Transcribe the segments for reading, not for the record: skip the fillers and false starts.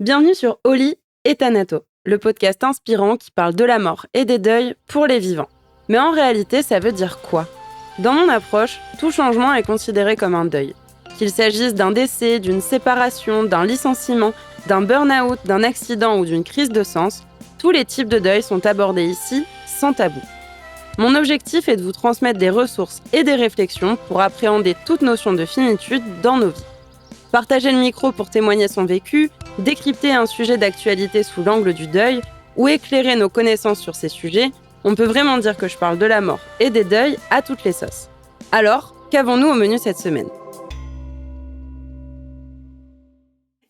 Bienvenue sur Oli et Thanato, le podcast inspirant qui parle de la mort et des deuils pour les vivants. Mais en réalité, ça veut dire quoi ? Dans mon approche, tout changement est considéré comme un deuil. Qu'il s'agisse d'un décès, d'une séparation, d'un licenciement, d'un burn-out, d'un accident ou d'une crise de sens, tous les types de deuil sont abordés ici sans tabou. Mon objectif est de vous transmettre des ressources et des réflexions pour appréhender toute notion de finitude dans nos vies. Partager le micro pour témoigner son vécu, décrypter un sujet d'actualité sous l'angle du deuil ou éclairer nos connaissances sur ces sujets, on peut vraiment dire que je parle de la mort et des deuils à toutes les sauces. Alors, qu'avons-nous au menu cette semaine ?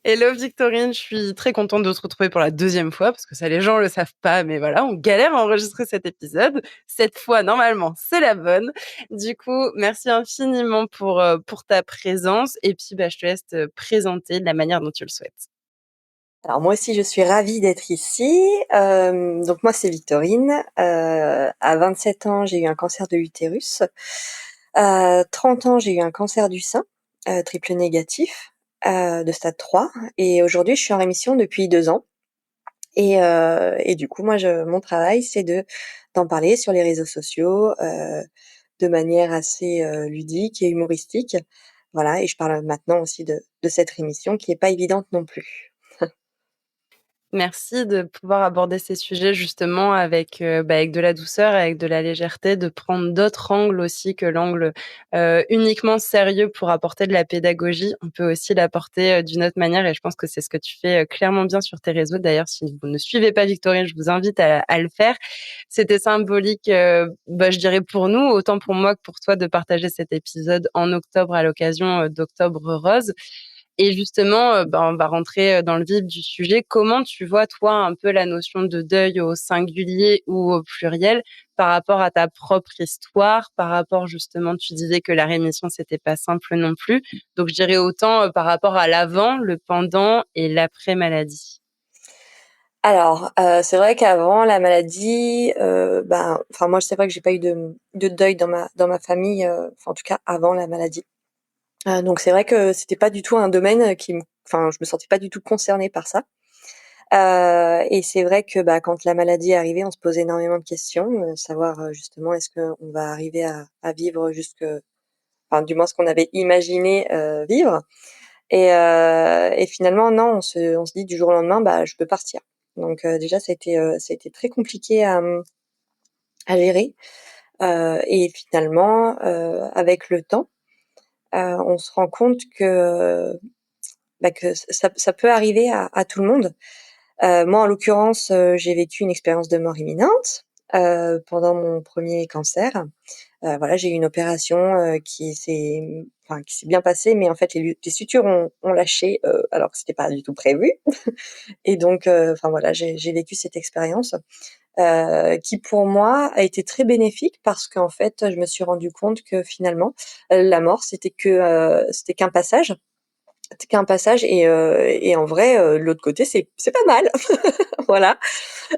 Hello Victorine, je suis très contente de te retrouver pour la deuxième fois, parce que ça les gens le savent pas, mais voilà, on galère à enregistrer cet épisode. Cette fois, normalement, c'est la bonne. Du coup, merci infiniment pour ta présence, et puis je te laisse te présenter de la manière dont tu le souhaites. Alors moi aussi, je suis ravie d'être ici. Donc moi, c'est Victorine. À 27 ans, j'ai eu un cancer de l'utérus. 30 ans, j'ai eu un cancer du sein, triple négatif, de stade 3. Et aujourd'hui, je suis en rémission depuis 2 ans. Et du coup, moi, mon travail, c'est d'en parler sur les réseaux sociaux, de manière assez ludique et humoristique. Voilà, et je parle maintenant aussi de cette rémission qui est pas évidente non plus. Merci de pouvoir aborder ces sujets justement avec de la douceur, avec de la légèreté, de prendre d'autres angles aussi que l'angle uniquement sérieux pour apporter de la pédagogie. On peut aussi l'apporter d'une autre manière et je pense que c'est ce que tu fais clairement bien sur tes réseaux. D'ailleurs, si vous ne suivez pas Victorine, je vous invite à le faire. C'était symbolique, je dirais pour nous, autant pour moi que pour toi, de partager cet épisode en octobre à l'occasion d'Octobre Rose. Et justement, on va rentrer dans le vif du sujet. Comment tu vois, toi, un peu la notion de deuil au singulier ou au pluriel par rapport à ta propre histoire, par rapport justement, tu disais que la rémission, c'était pas simple non plus. Donc, je dirais autant par rapport à l'avant, le pendant et l'après-maladie. Alors, c'est vrai qu'avant la maladie, enfin moi c'est vrai que j'ai pas eu de deuil dans ma famille, enfin en tout cas avant la maladie. Donc c'est vrai que c'était pas du tout un domaine enfin je me sentais pas du tout concernée par ça. Et c'est vrai que, quand la maladie est arrivée, on se posait énormément de questions, savoir, justement est-ce qu'on va arriver à vivre enfin du moins ce qu'on avait imaginé, vivre. Et finalement non, on se dit du jour au lendemain: «Je peux partir». Donc déjà ça a été très compliqué à gérer, et finalement, avec le temps, on se rend compte que ça peut arriver à tout le monde. Moi en l'occurrence, j'ai vécu une expérience de mort imminente, pendant mon premier cancer. Voilà, j'ai eu une opération, qui s'est bien passée, mais en fait les sutures ont lâché, alors que c'était pas du tout prévu. Et donc enfin voilà, j'ai vécu cette expérience, qui pour moi a été très bénéfique parce qu'en fait, je me suis rendu compte que finalement, la mort c'était qu'un passage. C'était qu'un passage et en vrai, de l'autre côté, c'est pas mal. Voilà.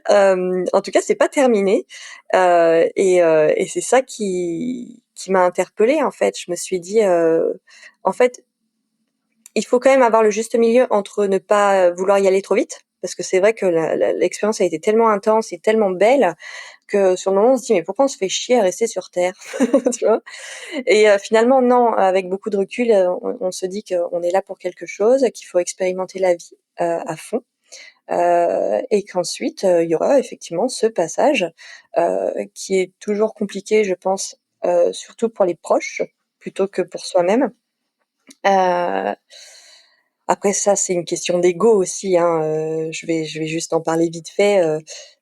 En tout cas, c'est pas terminé, et c'est ça qui m'a interpellée, en fait. Je me suis dit, en fait, il faut quand même avoir le juste milieu entre ne pas vouloir y aller trop vite, parce que c'est vrai que l'expérience a été tellement intense et tellement belle que sur le moment, on se dit: «Mais pourquoi on se fait chier à rester sur terre?» Tu vois? Et finalement non, avec beaucoup de recul, on se dit qu'on est là pour quelque chose, qu'il faut expérimenter la vie, à fond, et qu'ensuite, il y aura effectivement ce passage, qui est toujours compliqué, je pense, surtout pour les proches, plutôt que pour soi-même. Heu, Après ça, c'est une question d'ego aussi, hein, je vais juste en parler vite fait,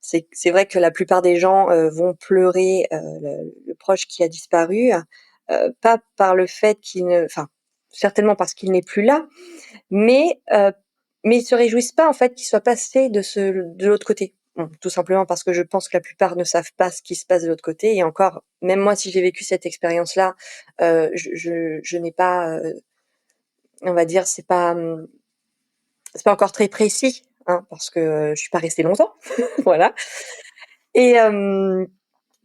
c'est vrai que la plupart des gens, vont pleurer, le proche qui a disparu, pas par le fait qu'il ne enfin, certainement parce qu'il n'est plus là, mais ils se réjouissent pas en fait qu'il soit passé de l'autre côté. Bon, tout simplement parce que je pense que la plupart ne savent pas ce qui se passe de l'autre côté et encore, même moi si j'ai vécu cette expérience-là, je n'ai pas, on va dire c'est pas encore très précis, hein, parce que, je suis pas restée longtemps, voilà. Et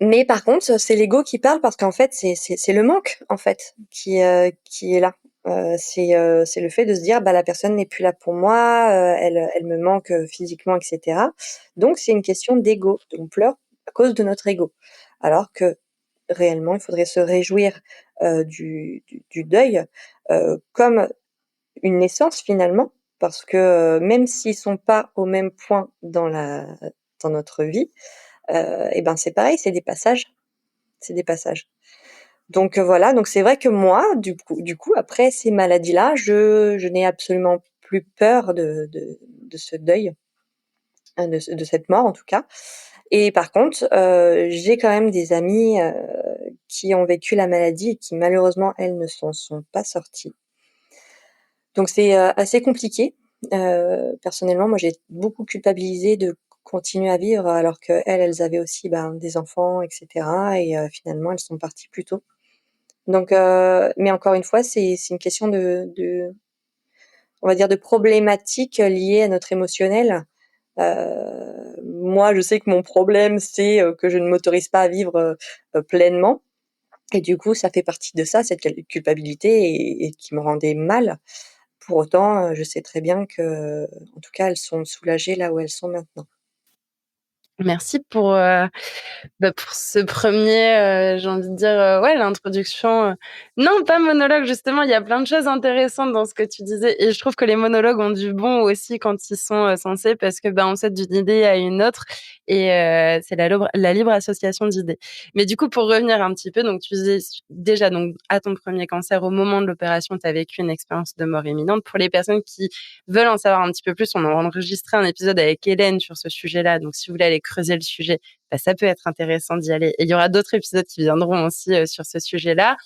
mais par contre, c'est l'ego qui parle parce qu'en fait, c'est le manque, en fait, qui est là. C'est le fait de se dire: «Bah, la personne n'est plus là pour moi, elle me manque, physiquement et cetera». Donc c'est une question d'ego. On pleure à cause de notre ego. Alors que réellement, il faudrait se réjouir, du deuil, comme une naissance finalement. Parce que, même s'ils sont pas au même point dans notre vie, et ben, c'est pareil, c'est des passages, c'est des passages. Donc voilà, donc c'est vrai que moi, du coup, après ces maladies-là, je n'ai absolument plus peur de ce deuil, de cette mort en tout cas. Et par contre, j'ai quand même des amies, qui ont vécu la maladie et qui malheureusement, elles, ne s'en sont pas sorties. Donc c'est, assez compliqué. Personnellement, moi, j'ai beaucoup culpabilisé de continuer à vivre alors qu'elles, elles avaient aussi, ben, des enfants et cetera et finalement, elles sont parties plus tôt. Donc mais encore une fois, c'est une question on va dire de problématiques liées à notre émotionnel. Moi, je sais que mon problème, c'est, que je ne m'autorise pas à vivre, pleinement et du coup, ça fait partie de ça, cette culpabilité et qui me rendait mal. Pour autant, je sais très bien que, en tout cas, elles sont soulagées là où elles sont maintenant. Merci pour ce premier, j'ai envie de dire, ouais, l'introduction, non, pas monologue, justement, il y a plein de choses intéressantes dans ce que tu disais et je trouve que les monologues ont du bon aussi quand ils sont, sensés parce que, ben, on saute d'une idée à une autre et c'est la libre association d'idées. Mais du coup, pour revenir un petit peu, donc tu disais déjà, donc à ton premier cancer, au moment de l'opération, tu as vécu une expérience de mort imminente. Pour les personnes qui veulent en savoir un petit peu plus, on a enregistré un épisode avec Hélène sur ce sujet-là, donc si vous voulez aller creuser le sujet, bah, ça peut être intéressant d'y aller. Et il y aura d'autres épisodes qui viendront aussi sur ce sujet-là.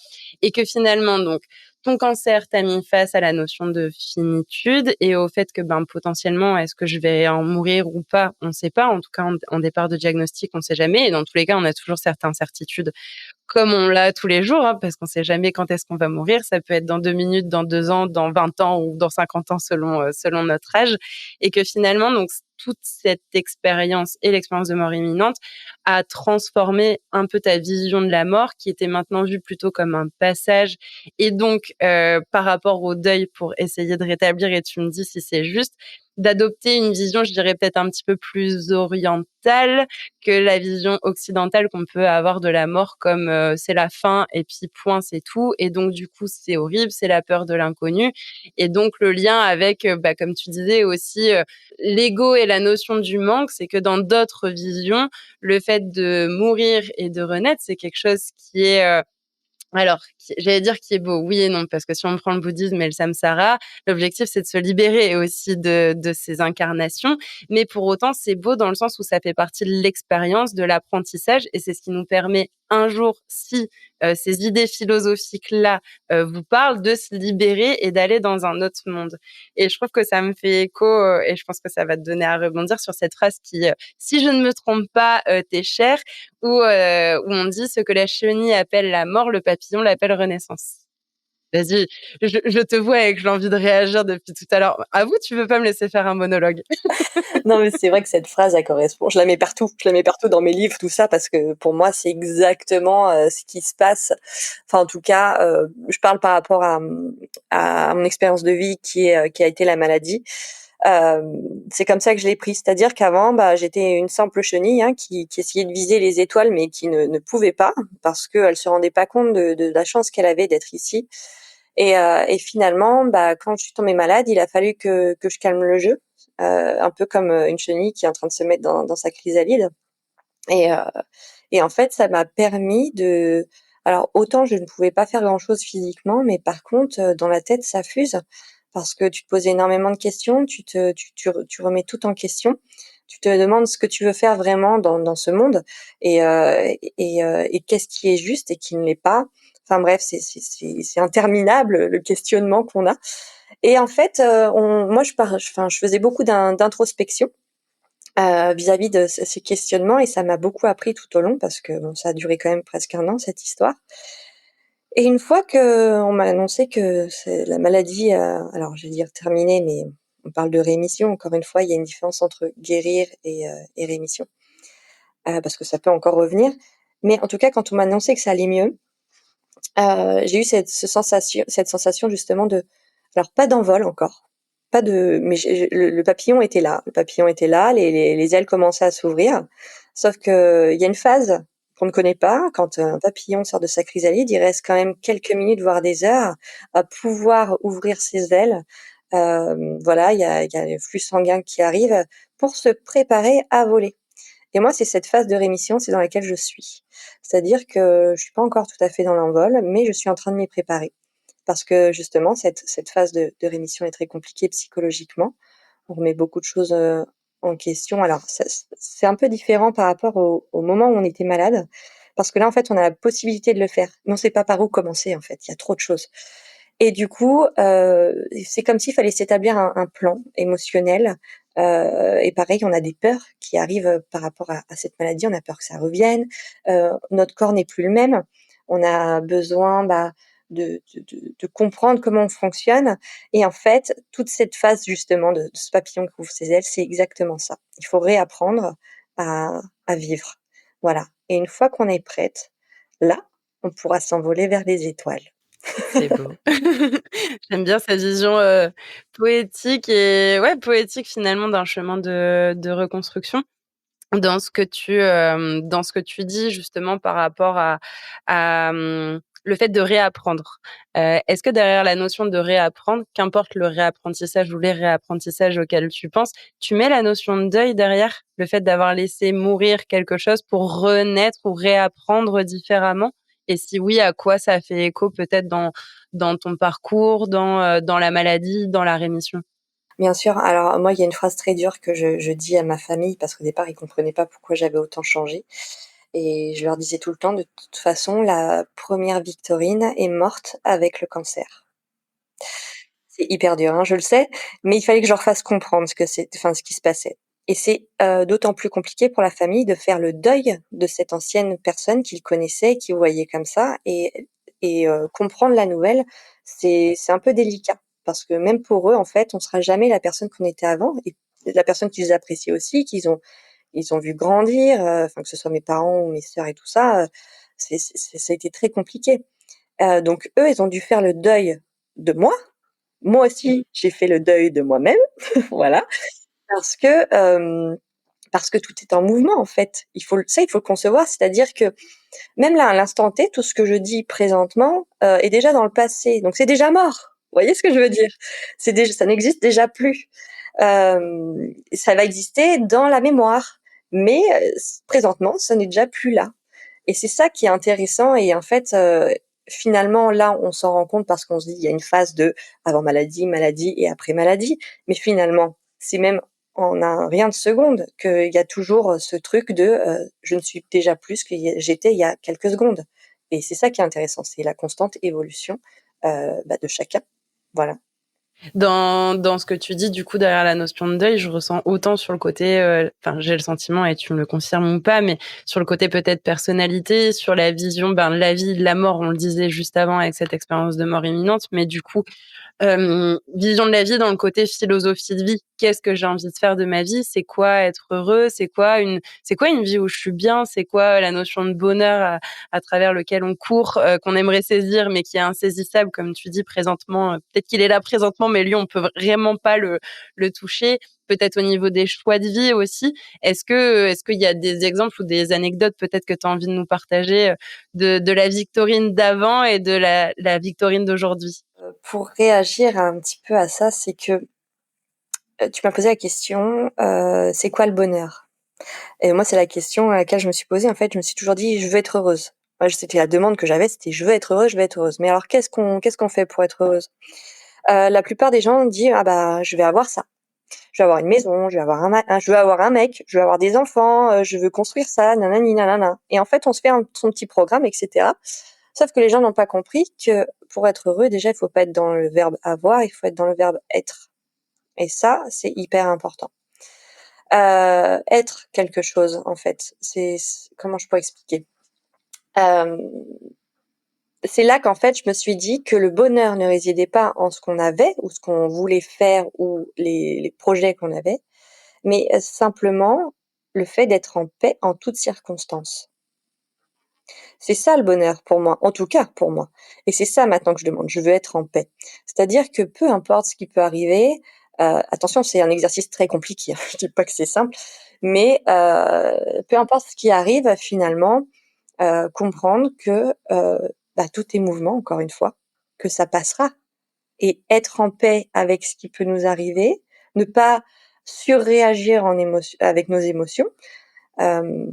Et que finalement, donc, ton cancer t'a mis face à la notion de finitude et au fait que ben, potentiellement, est-ce que je vais en mourir ou pas? On ne sait pas. En tout cas, en départ de diagnostic, on ne sait jamais. Et dans tous les cas, on a toujours certaines certitudes comme on l'a tous les jours, hein, parce qu'on ne sait jamais quand est-ce qu'on va mourir. Ça peut être dans 2 minutes, dans 2 ans, dans 20 ans ou dans 50 ans selon notre âge. Et que finalement, donc, toute cette expérience et l'expérience de mort imminente a transformé un peu ta vision de la mort qui était maintenant vue plutôt comme un passage et donc par rapport au deuil pour essayer de rétablir et tu me dis si c'est juste, d'adopter une vision, je dirais peut-être un petit peu plus orientale que la vision occidentale qu'on peut avoir de la mort comme, c'est la fin et puis point, c'est tout et donc du coup, c'est horrible, c'est la peur de l'inconnu et donc le lien avec, bah, comme tu disais aussi, l'ego et la notion du manque, c'est que dans d'autres visions, le fait de mourir et de renaître, c'est quelque chose qui est, alors, j'allais dire qui est beau, oui et non, parce que si on prend le bouddhisme et le samsara, l'objectif c'est de se libérer aussi de ces incarnations. Mais pour autant, c'est beau dans le sens où ça fait partie de l'expérience, de l'apprentissage, et c'est ce qui nous permet un jour, si ces idées philosophiques-là vous parlent, de se libérer et d'aller dans un autre monde. Et je trouve que ça me fait écho, et je pense que ça va te donner à rebondir sur cette phrase qui, si je ne me trompe pas, t'est chère, où on dit: «Ce que la chenille appelle la mort, le papillon l'appelle renaissance». Vas-y, je te vois et que j'ai envie de réagir depuis tout à l'heure. Avoue, tu veux pas me laisser faire un monologue? Non, mais c'est vrai que cette phrase, elle correspond. Je la mets partout. Je la mets partout dans mes livres, tout ça, parce que pour moi, c'est exactement ce qui se passe. Enfin, en tout cas, je parle par rapport à mon expérience de vie qui a été la maladie. C'est comme ça que je l'ai pris. C'est-à-dire qu'avant, bah, j'étais une simple chenille hein, qui essayait de viser les étoiles, mais qui ne pouvait pas parce qu'elle se rendait pas compte de la chance qu'elle avait d'être ici. Et finalement, bah, quand je suis tombée malade, il a fallu que je calme le jeu, un peu comme une chenille qui est en train de se mettre dans sa chrysalide. Et, euh, et en fait, ça m'a permis de. Alors, autant je ne pouvais pas faire grand-chose physiquement, mais par contre, dans la tête, ça fuse parce que tu te poses énormément de questions, tu remets tout en question. Tu te demandes ce que tu veux faire vraiment dans ce monde et qu'est-ce qui est juste et qui ne l'est pas. Enfin bref, c'est interminable le questionnement qu'on a. Et en fait, moi, enfin, je faisais beaucoup d'introspection vis-à-vis de ces questionnements et ça m'a beaucoup appris tout au long parce que bon, ça a duré quand même presque 1 an cette histoire. Et une fois qu'on m'a annoncé que la maladie, alors je vais dire terminée, mais on parle de rémission. Encore une fois, il y a une différence entre guérir et rémission, parce que ça peut encore revenir. Mais en tout cas, quand on m'a annoncé que ça allait mieux, j'ai eu cette sensation justement de, alors pas d'envol encore, pas de, mais le papillon était là. Le papillon était là, les ailes commençaient à s'ouvrir. Sauf que il y a une phase qu'on ne connaît pas. Quand un papillon sort de sa chrysalide, il reste quand même quelques minutes, voire des heures, à pouvoir ouvrir ses ailes. Voilà, il y a le flux sanguin qui arrive pour se préparer à voler. Et moi, c'est cette phase de rémission, c'est dans laquelle je suis. C'est-à-dire que je suis pas encore tout à fait dans l'envol, mais je suis en train de m'y préparer. Parce que justement, cette phase de rémission est très compliquée psychologiquement. On remet beaucoup de choses, en question. Alors ça c'est un peu différent par rapport au moment où on était malade, parce que là, en fait, on a la possibilité de le faire, mais on sait pas par où commencer, en fait. Il y a trop de choses. Et du coup, c'est comme s'il fallait s'établir un plan émotionnel, et pareil, on a des peurs qui arrivent, par rapport à cette maladie. On a peur que ça revienne, notre corps n'est plus le même. On a besoin, bah, de comprendre comment on fonctionne et en fait, toute cette phase justement de ce papillon qui ouvre ses ailes, c'est exactement ça. Il faut réapprendre à vivre. Voilà, et une fois qu'on est prête, là, on pourra s'envoler vers les étoiles. C'est beau. J'aime bien cette vision, poétique et ouais, poétique finalement d'un chemin de reconstruction. Dans ce que tu dis justement par rapport le fait de réapprendre. Est-ce que derrière la notion de réapprendre, qu'importe le réapprentissage ou les réapprentissages auxquels tu penses, tu mets la notion de deuil derrière? Le fait d'avoir laissé mourir quelque chose pour renaître ou réapprendre différemment? Et si oui, à quoi ça fait écho peut-être dans ton parcours, dans la maladie, dans la rémission? Bien sûr, alors moi, il y a une phrase très dure que je dis à ma famille parce qu'au départ, ils comprenaient pas pourquoi j'avais autant changé et je leur disais tout le temps: «De toute façon, la première Victorine est morte avec le cancer». C'est hyper dur, hein, je le sais, mais il fallait que je leur fasse comprendre ce qui se passait et c'est, d'autant plus compliqué pour la famille de faire le deuil de cette ancienne personne qu'ils connaissaient, qu'ils voyaient comme ça et comprendre la nouvelle, c'est un peu délicat parce que même pour eux, en fait, on sera jamais la personne qu'on était avant et la personne qu'ils appréciaient aussi, ils ont vu grandir, enfin que ce soit mes parents ou mes sœurs et tout ça, ça a été très compliqué. Donc eux, ils ont dû faire le deuil de moi. Moi aussi, j'ai fait le deuil de moi-même, voilà, parce que, parce que tout est en mouvement, en fait. Il faut le concevoir, c'est-à-dire que même là, à l'instant T, tout ce que je dis présentement, est déjà dans le passé, donc c'est déjà mort. Vous voyez ce que je veux dire? Ça n'existe déjà plus. Ça va exister dans la mémoire, mais présentement, ça n'est déjà plus là. Et c'est ça qui est intéressant et en fait, finalement, là, on s'en rend compte parce qu'on se dit: «Il y a une phase de avant maladie, maladie et après maladie». Mais finalement, c'est même en un rien de seconde qu'il y a toujours, ce truc de, je ne suis déjà plus ce que j'étais il y a quelques secondes. Et c'est ça qui est intéressant, c'est la constante évolution, bah, de chacun. Voilà. Dans ce que tu dis, du coup, derrière la notion de deuil, je ressens autant sur le côté, enfin, j'ai le sentiment et tu me le confirmes ou pas, mais sur le côté peut-être personnalité, sur la vision, ben, de la vie, de la mort, on le disait juste avant avec cette expérience de mort imminente, mais du coup, vision de la vie dans le côté philosophie de vie. Qu'est-ce que j'ai envie de faire de ma vie? C'est quoi être heureux? C'est quoi une vie où je suis bien? C'est quoi la notion de bonheur à travers lequel on court, qu'on aimerait saisir, mais qui est insaisissable, comme tu dis présentement, peut-être qu'il est là présentement, mais lui, on peut vraiment pas le toucher. Peut-être au niveau des choix de vie aussi. Est-ce qu'il y a des exemples ou des anecdotes peut-être que tu as envie de nous partager, de la Victorine d'avant et de la Victorine d'aujourd'hui? Pour réagir un petit peu à ça, c'est que, tu m'as posé la question, c'est quoi le bonheur? Et moi, c'est la question à laquelle je me suis posée. En fait, je me suis toujours dit: «Je veux être heureuse». Moi, c'était la demande que j'avais, c'était: «Je veux être heureuse, je veux être heureuse». Mais alors qu'est-ce qu'on fait pour être heureuse? La plupart des gens disent: «Ah bah, je vais avoir ça. Je vais avoir une maison, je vais avoir je veux avoir un mec, je veux avoir des enfants, je veux construire ça, nanani nanana». Et en fait, on se fait son petit programme et cetera. Sauf que les gens n'ont pas compris que pour être heureux, déjà, il faut pas être dans le verbe avoir, il faut être dans le verbe être. Et ça, c'est hyper important. Être quelque chose, en fait, comment je pourrais expliquer? Hem, c'est là qu'en fait, je me suis dit que le bonheur ne résidait pas en ce qu'on avait ou ce qu'on voulait faire ou les projets qu'on avait, mais simplement le fait d'être en paix en toutes circonstances. C'est ça le bonheur pour moi, en tout cas pour moi. Et c'est ça maintenant que je demande, je veux être en paix. C'est-à-dire que peu importe ce qui peut arriver, attention, c'est un exercice très compliqué, hein, je dis pas que c'est simple, mais peu importe ce qui arrive finalement, comprendre que, tout est mouvement encore une fois, que ça passera et être en paix avec ce qui peut nous arriver, ne pas surréagir en émotion avec nos émotions, hem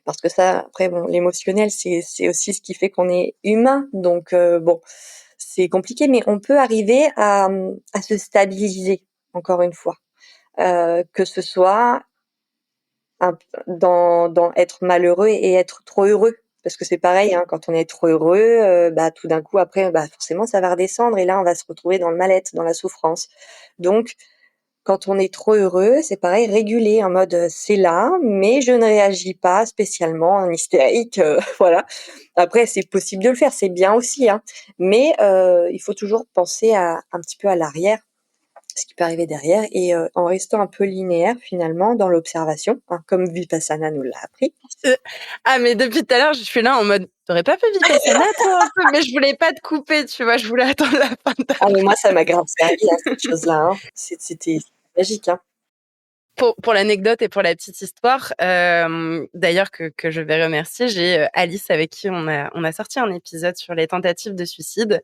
parce que ça, après bon, l'émotionnel, c'est aussi ce qui fait qu'on est humain, donc bon, c'est compliqué, mais on peut arriver à se stabiliser, encore une fois. Que ce soit un p dans être malheureux et être trop heureux. Parce que c'est pareil, hein, quand on est trop heureux, tout d'un coup après, forcément ça va redescendre et là on va se retrouver dans le mal-être, dans la souffrance. Donc quand on est trop heureux, c'est pareil, réguler en mode, c'est là, mais je ne réagis pas spécialement en hystérique, voilà. Après c'est possible de le faire, c'est bien aussi, hein, mais il faut toujours penser à un petit peu à l'arrière, ce qui peut arriver derrière et en restant un peu linéaire finalement dans l'observation, hein, comme Vipassana nous l'a appris. Heu, ah mais depuis tout à l'heure, je suis là en mode: «Tu aurais pas fait Vipassana toi un peu?» mais je voulais pas te couper, tu vois? Je voulais attendre la fin de ta Ah mais moi ça phrase. m'a grave servi, hein, cette chose-là, hein. C'était magique, hein. Pour l'anecdote et pour la petite histoire, d'ailleurs que je vais remercier, j'ai, Alice avec qui on a sorti un épisode sur les tentatives de suicide,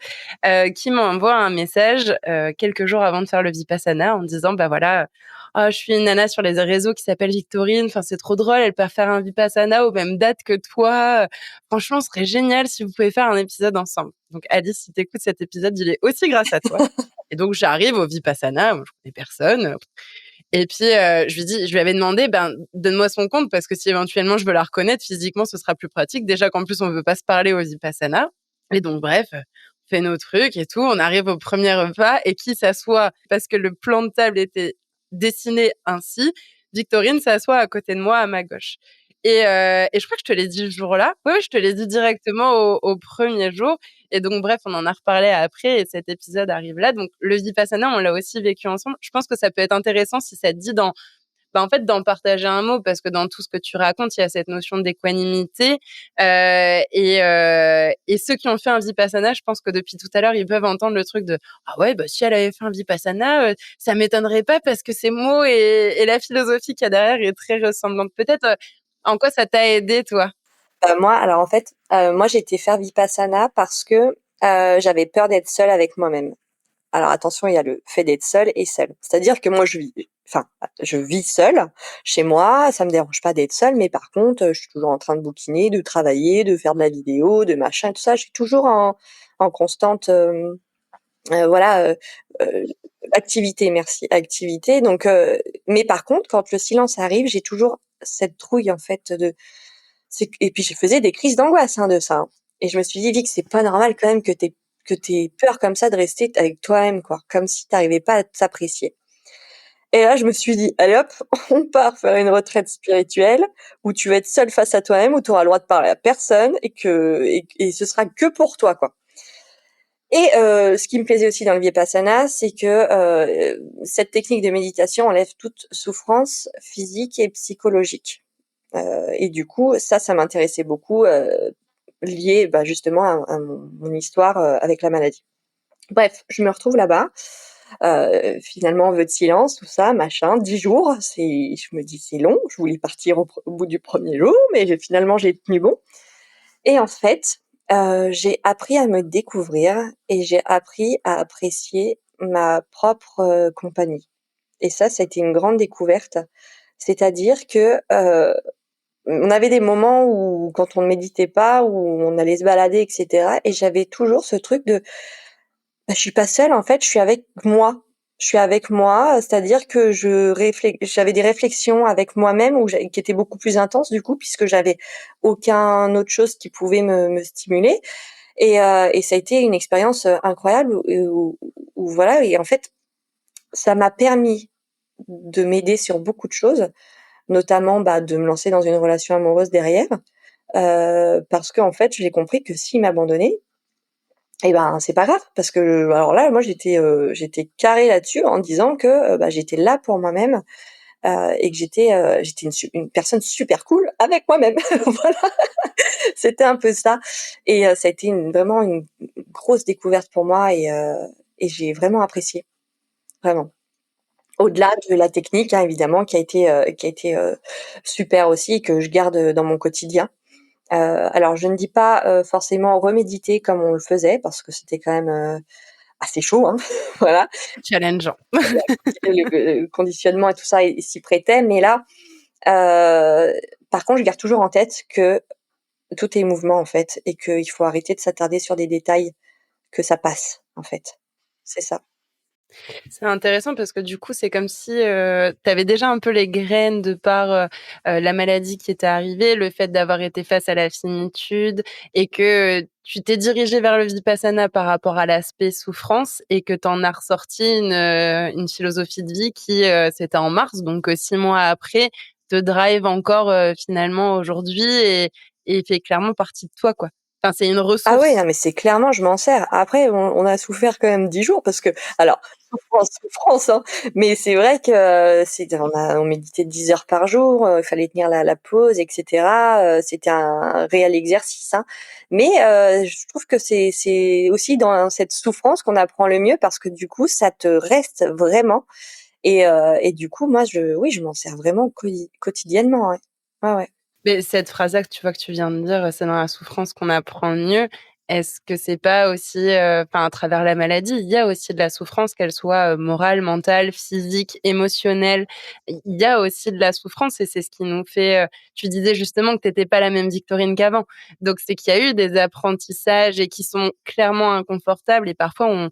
qui m'envoie un message, quelques jours avant de faire le Vipassana en me disant: «Bah, voilà, je suis une nana sur les réseaux qui s'appelle Victorine, enfin c'est trop drôle, elle peut faire un Vipassana aux mêmes dates que toi, franchement ce serait génial si vous pouvez faire un épisode ensemble». Donc Alice, si tu écoutes cet épisode, il est aussi grâce à toi et donc j'arrive au Vipassana, moi je connais personne, et puis, je lui avais demandé: «Ben, donne-moi son compte parce que si éventuellement je veux la reconnaître physiquement, ce sera plus pratique. Déjà qu'en plus on veut pas se parler au Vipassana» et donc bref, on fait nos trucs et tout. On arrive au premier repas et qui s'assoit parce que le plan de table était dessiné ainsi, Victorine s'assoit à côté de moi à ma gauche et je crois que je te l'ai dit ce jour-là. Oui, oui, je te l'ai dit directement au 1er jour et donc bref, on en a reparlé après et cet épisode arrive là. Donc le Vipassana, on l'a aussi vécu ensemble. Je pense que ça peut être intéressant si ça te dit en fait, d'en partager un mot parce que dans tout ce que tu racontes, il y a cette notion d'équanimité, et ceux qui ont fait un Vipassana, je pense que depuis tout à l'heure, ils peuvent entendre le truc de: «Ah ouais, bah, si elle avait fait un Vipassana, ça m'étonnerait pas parce que ces mots et la philosophie qu'il y a derrière est très ressemblante». Peut-être, en quoi ça t'a aidé toi? Moi alors en fait, moi j'ai été faire Vipassana parce que, j'avais peur d'être seule avec moi-même. Alors attention, il y a le fait d'être seule et seule. C'est-à-dire que moi je vis seule chez moi, ça me dérange pas d'être seule, mais par contre, je suis toujours en train de bouquiner, de travailler, de faire de la vidéo, de machin, tout ça. Je suis toujours en constante, voilà, heu, activité, merci, activité donc mais par contre, quand le silence arrive, j'ai toujours cette trouille en fait de c'est q et puis je faisais des crises d'angoisse, hein, de ça, hein et je me suis dit: «Vic, c'est pas normal quand même que tu peur comme ça de rester avec toi-même, quoi, comme si tu arrivais pas à t'apprécier» et là, je me suis dit: «Allez hop, on part faire une retraite spirituelle où tu vas être seule face à toi-même, où tu auras le droit de parler à personne et ce sera que pour toi, quoi» et ce qui me plaisait aussi dans le Vipassana, c'est que, cette technique de méditation enlève toute souffrance physique et psychologique. Et du coup, ça m'intéressait beaucoup, lié, justement à mon histoire, avec la maladie. Bref, je me retrouve là-bas, finalement vœu de silence, tout ça, machin, 10 jours, je me dis: «C'est long». Je voulais partir au bout du premier jour, mais finalement j'ai tenu bon et en fait, j'ai appris à me découvrir et j'ai appris à apprécier ma propre, compagnie et ça a été une grande découverte. C'est-à-dire que, on avait des moments où quand on ne méditait pas, où on allait se balader et cetera et j'avais toujours ce truc de: je suis pas seule en fait, je suis avec moi. Je suis avec moi, c'est-à-dire que j'avais des réflexions avec moi-même qui étaient beaucoup plus intenses du coup, puisque j'avais aucun autre chose qui pouvait me stimuler et ça a été une expérience, incroyable où voilà et en fait, ça m'a permis de m'aider sur beaucoup de choses, notamment, de me lancer dans une relation amoureuse derrière. Parce qu'en fait, j'ai compris que s'il m'abandonnait et c'est pas grave parce que alors là, moi, j'étais carrée là-dessus en disant que, j'étais là pour moi-même, et que j'étais une personne super cool avec moi-même. Voilà, c'était un peu ça et ça a été vraiment une grosse découverte pour moi et j'ai vraiment apprécié, vraiment. Au-delà de la technique, hein, évidemment, qui a été super aussi, que je garde, dans mon quotidien. Alors je ne dis pas, forcément reméditer comme on le faisait parce que c'était quand même, assez chaud, hein, voilà. Challengeant. Le conditionnement et tout ça, il s'y prêtait, mais là, heu, par contre, je garde toujours en tête que tout est mouvement, en fait, et qu'il faut arrêter de s'attarder sur des détails, que ça passe, en fait. C'est ça. C'est intéressant parce que du coup, c'est comme si, tu avais déjà un peu les graines de par, la maladie qui était arrivée, le fait d'avoir été face à la finitude et que, tu t'es dirigé vers le vipassana par rapport à l'aspect souffrance et que tu en as ressorti une philosophie de vie qui, c'était en mars, donc 6 mois après, te drive encore, finalement aujourd'hui et fait clairement partie de toi, quoi. Enfin, c'est une Ah oui, ressource. non, mais c'est clairement, je m'en sers. Après, on a souffert quand même 10 jours parce que alors, souffrance, souffrance, hein, mais c'est vrai que on méditait 10 heures par jour, il fallait tenir la pause et cetera, c'était un réel exercice, hein. Mais je trouve que c'est aussi dans cette souffrance qu'on apprend le mieux parce que du coup, ça te reste vraiment et du coup, moi, oui, je m'en sers vraiment quotidiennement, ouais. Ouais, ouais. Mais cette phrase-là que tu vois, que tu viens de dire, c'est dans la souffrance qu'on apprend mieux. Est-ce que c'est pas aussi, enfin, à travers la maladie, il y a aussi de la souffrance, qu'elle soit, morale, mentale, physique, émotionnelle. Il y a aussi de la souffrance et c'est ce qui nous fait, tu disais justement que tu étais pas la même Victorine qu'avant. Donc c'est qu'il y a eu des apprentissages et qui sont clairement inconfortables et parfois on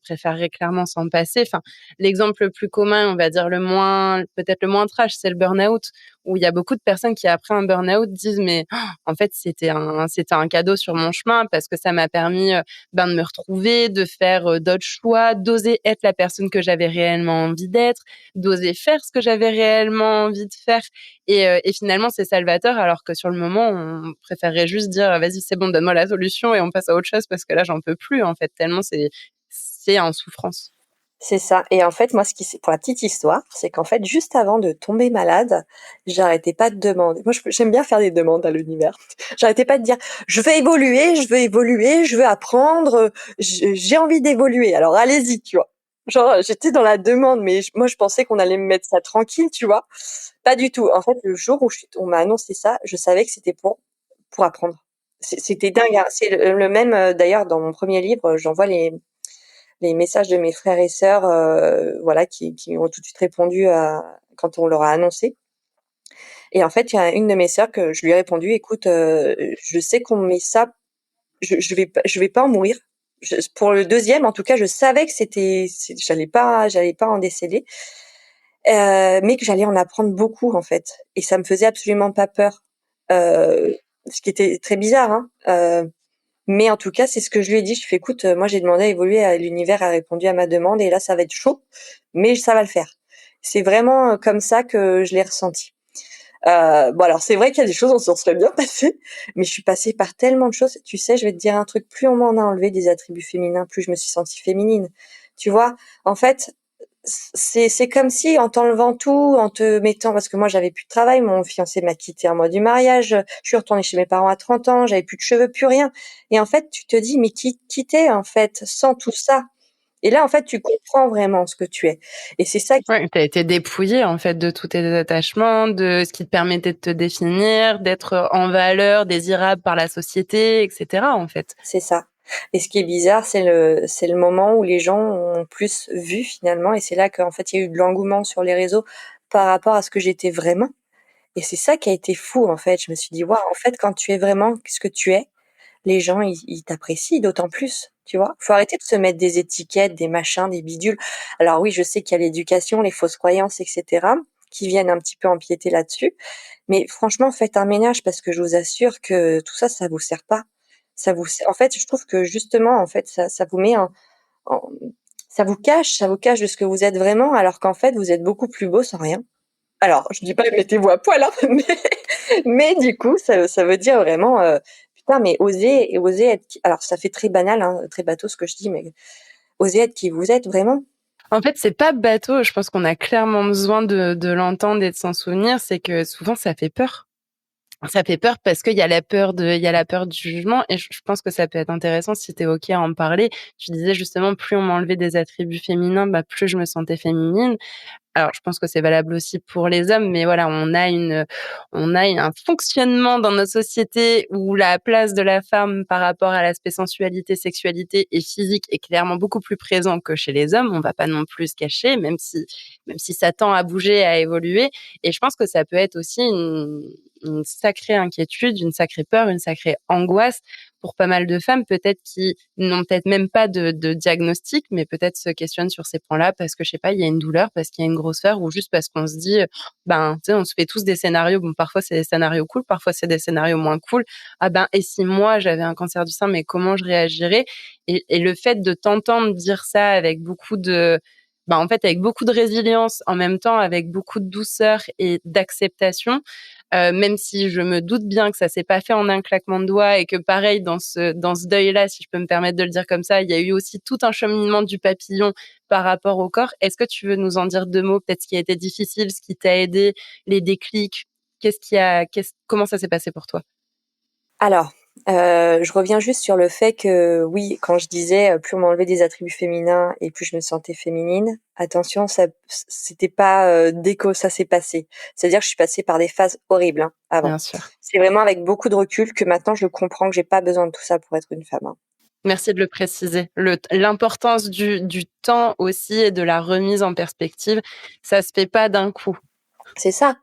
préférerait clairement s'en passer. Enfin, l'exemple le plus commun, on va dire le moins peut-être le moins trash, c'est le burn-out où il y a beaucoup de personnes qui après un burn-out disent: «Mais oh, en fait, c'était un cadeau sur mon chemin parce que ça m'a permis, ben, de me retrouver, de faire, d'autres choix, d'oser être la personne que j'avais réellement envie d'être, d'oser faire ce que j'avais réellement envie de faire» et finalement, c'est salvateur alors que sur le moment, on préférerait juste dire: «Vas-y, c'est bon, donne-moi la solution et on passe à autre chose parce que là, j'en peux plus», en fait, tellement c'est en souffrance. C'est ça et en fait, moi, ce qui s'est pour la petite histoire, c'est qu'en fait, juste avant de tomber malade, j'arrêtais pas de demander. Moi, j'aime bien faire des demandes à l'univers. J'arrêtais pas de dire: «Je veux évoluer, je veux évoluer, je veux apprendre, j'ai envie d'évoluer, alors allez-y», tu vois? Genre, j'étais dans la demande, mais moi, je pensais qu'on allait me mettre ça tranquille, tu vois? Pas du tout. En fait, le jour où on m'a annoncé ça, je savais que c'était pour apprendre. C'était dingue, hein. C'est le même, d'ailleurs, dans mon premier livre, j'envoie les messages de mes frères et sœurs, voilà, qui ont tout de suite répondu à quand on leur a annoncé et en fait, il y a une de mes sœurs que je lui ai répondu: «Écoute, je sais qu'on met ça, je vais pas en mourir». Pour le deuxième, en tout cas, je savais que j'allais pas en décéder, mais que j'allais en apprendre beaucoup, en fait et ça me faisait absolument pas peur, ce qui était très bizarre, hein, mais en tout cas, c'est ce que je lui ai dit. Je fais: «Écoute, moi j'ai demandé à évoluer, l'univers a répondu à ma demande et là ça va être chaud, mais ça va le faire». C'est vraiment, comme ça que je l'ai ressenti. Bon alors c'est vrai qu'il y a des choses, on s'en serait bien passé, mais je suis passée par tellement de choses. Tu sais, je vais te dire un truc, plus on m'en a enlevé des attributs féminins, plus je me suis sentie féminine. Tu vois? En fait, c'est comme si en t'enlevant tout, en te mettant parce que moi j'avais plus de travail, mon fiancé m'a quittée un mois du mariage, je suis retournée chez mes parents à 30 ans, j'avais plus de cheveux, plus rien et en fait, tu te dis: «Mais qui tu en fait, sans tout ça?» et là, en fait, tu comprends vraiment ce que tu es et c'est ça qui Ouais, tu as été dépouillée, en fait, de tous tes attachements, de ce qui te permettait de te définir, d'être, en valeur, désirable par la société et cetera, en fait. c'est ça et ce qui est bizarre, c'est le moment où les gens ont plus vu finalement et c'est là qu'en fait, il y a eu de l'engouement sur les réseaux par rapport à ce que j'étais vraiment et c'est ça qui a été fou, en fait. Je me suis dit: «Waouh, en fait, quand tu es vraiment ce que tu es, les gens, ils t'apprécient d'autant plus, tu vois? Faut arrêter de se mettre des étiquettes, des machins, des bidules. Alors oui, je sais qu'il y a l'éducation, les fausses croyances et cetera, qui viennent un petit peu empiéter là-dessus, mais franchement, faites un ménage parce que je vous assure que tout ça, ça vous sert pas. En fait, je trouve que justement, en fait, ça vous met en ça vous cache de ce que vous êtes vraiment, alors qu'en fait, vous êtes beaucoup plus beau sans rien. Alors, je dis pas mettez-vous à poil, hein, mais du coup, ça veut dire vraiment, putain, mais oser être qui alors ça fait très banal, hein, très bateau ce que je dis, mais oser être qui vous êtes vraiment. En fait, c'est pas bateau, je pense qu'on a clairement besoin de l'entendre et de s'en souvenir, c'est que souvent ça fait peur. Ça fait peur parce qu'il y a la peur il y a la peur du jugement et je pense que ça peut être intéressant si tu es OK à en parler. Tu disais justement plus on m'enlevait des attributs féminins, bah, plus je me sentais féminine. Alors, je pense que c'est valable aussi pour les hommes, mais voilà, on a un fonctionnement dans notre société où la place de la femme par rapport à l'aspect sensualité, sexualité et physique est clairement beaucoup plus présent que chez les hommes. On va pas non plus se cacher, même si ça tend à bouger, à évoluer. Et je pense que ça peut être aussi une sacrée inquiétude, une sacrée peur, une sacrée angoisse pour pas mal de femmes, peut-être qui n'ont peut-être même pas de diagnostic, mais peut-être se questionnent sur ces points-là parce que, je sais pas, il y a une douleur, parce qu'il y a une grosseur ou juste parce qu'on se dit, ben, tu sais, on se fait tous des scénarios. Bon, parfois, c'est des scénarios cool, parfois, c'est des scénarios moins cool. Ah ben, et si moi, j'avais un cancer du sein, mais comment je réagirais? Et le fait de t'entendre dire ça avec beaucoup de ben, en fait, avec beaucoup de résilience, en même temps avec beaucoup de douceur et d'acceptation, même si je me doute bien que ça s'est pas fait en un claquement de doigts et que pareil dans ce deuil-là, si je peux me permettre de le dire comme ça, il y a eu aussi tout un cheminement du papillon par rapport au corps. Est-ce que tu veux nous en dire 2 mots, peut-être ce qui a été difficile, ce qui t'a aidé, les déclics? Comment ça s'est passé pour toi? Alors, je reviens juste sur le fait que oui, quand je disais, plus on m'enlevait des attributs féminins et plus je me sentais féminine, attention, c'était pas, dès que ça s'est passé. C'est-à-dire que je suis passée par des phases horribles, hein, avant. Bien sûr. C'est vraiment avec beaucoup de recul que maintenant je comprends que j'ai pas besoin de tout ça pour être une femme, hein. Merci de le préciser. L'importance du temps aussi et de la remise en perspective, ça se fait pas d'un coup. C'est ça.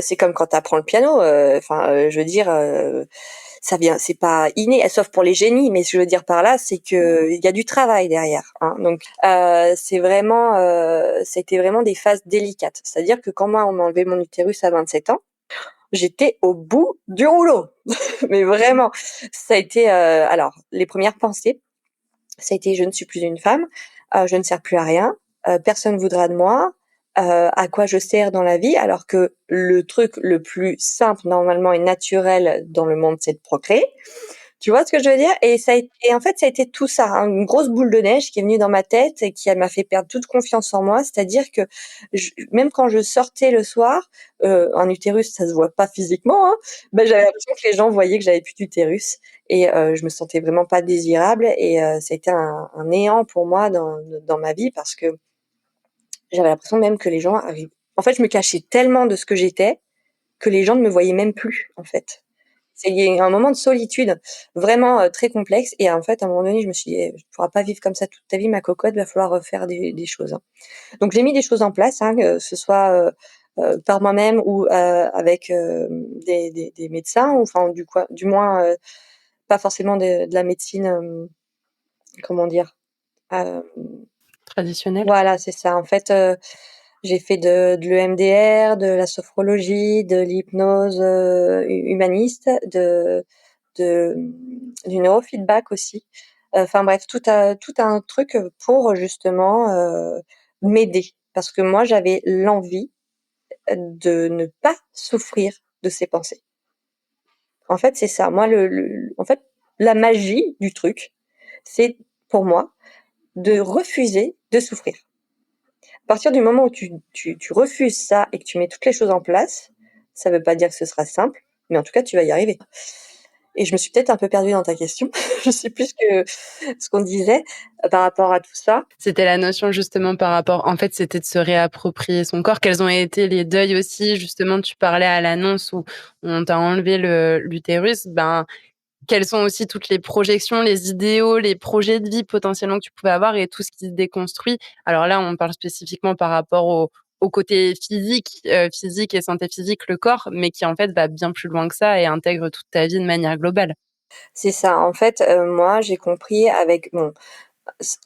C'est comme quand tu apprends le piano, enfin, je veux dire, ça vient c'est pas inné, sauf pour les génies, mais ce que je veux dire par là, c'est que il y a du travail derrière, hein. Donc, c'est vraiment, c'était vraiment des phases délicates. C'est-à-dire que quand moi, on m'a enlevé mon utérus à 27 ans, j'étais au bout du rouleau. Mais vraiment, ça a été, alors les premières pensées, ça a été: «Je ne suis plus une femme, je ne sers plus à rien, personne voudra de moi, à quoi je sers dans la vie?» alors que le truc le plus simple, normalement et naturel dans le monde, c'est de procréer. Tu vois ce que je veux dire? Et en fait, ça a été tout ça, hein, une grosse boule de neige qui est venue dans ma tête et qui m'a fait perdre toute confiance en moi. C'est-à-dire que même quand je sortais le soir, un utérus, ça se voit pas physiquement, hein, bah, j'avais l'impression que les gens voyaient que j'avais plus d'utérus et je me sentais vraiment pas désirable et ça a été un néant pour moi dans ma vie parce que j'avais l'impression même que les gens arrivent en fait, je me cachais tellement de ce que j'étais que les gens ne me voyaient même plus, en fait. C'est il y a eu un moment de solitude vraiment, très complexe et en fait, à un moment donné, je me suis dit: «Eh, tu pourras pas vivre comme ça toute ta vie ma cocotte, va falloir, faire des choses, hein». Donc j'ai mis des choses en place, hein, que ce soit, par moi-même ou, avec, des médecins ou enfin du moins, pas forcément de la médecine, comment dire? Hem, Traditionnel? voilà, c'est ça. En fait, j'ai fait de l'EMDR, de la sophrologie, de l'hypnose, humaniste, du neurofeedback aussi. Enfin bref, tout un truc, pour justement, m'aider. Parce que moi, j'avais l'envie, de ne pas souffrir de ces pensées. En fait, c'est ça. Moi, en fait, la magie du truc, c'est pour moi de refuser de souffrir. À partir du moment où tu refuses ça et que tu mets toutes les choses en place, ça veut pas dire que ce sera simple, mais en tout cas, tu vas y arriver. Et je me suis peut-être un peu perdue dans ta question. Je sais plus ce qu'on disait, par rapport à tout ça. C'était la notion justement par rapport en fait, c'était de se réapproprier son corps. Quels ont été les deuils aussi? Justement, tu parlais à l'annonce où on t'a enlevé l'utérus. Ben, quelles sont aussi toutes les projections, les idéaux, les projets de vie potentiellement que tu pouvais avoir et tout ce qui se déconstruit? Alors là, on parle spécifiquement par rapport au côté physique et santé physique, le corps, mais qui en fait va bien plus loin que ça et intègre toute ta vie de manière globale. C'est ça. En fait, moi, j'ai compris avec bon,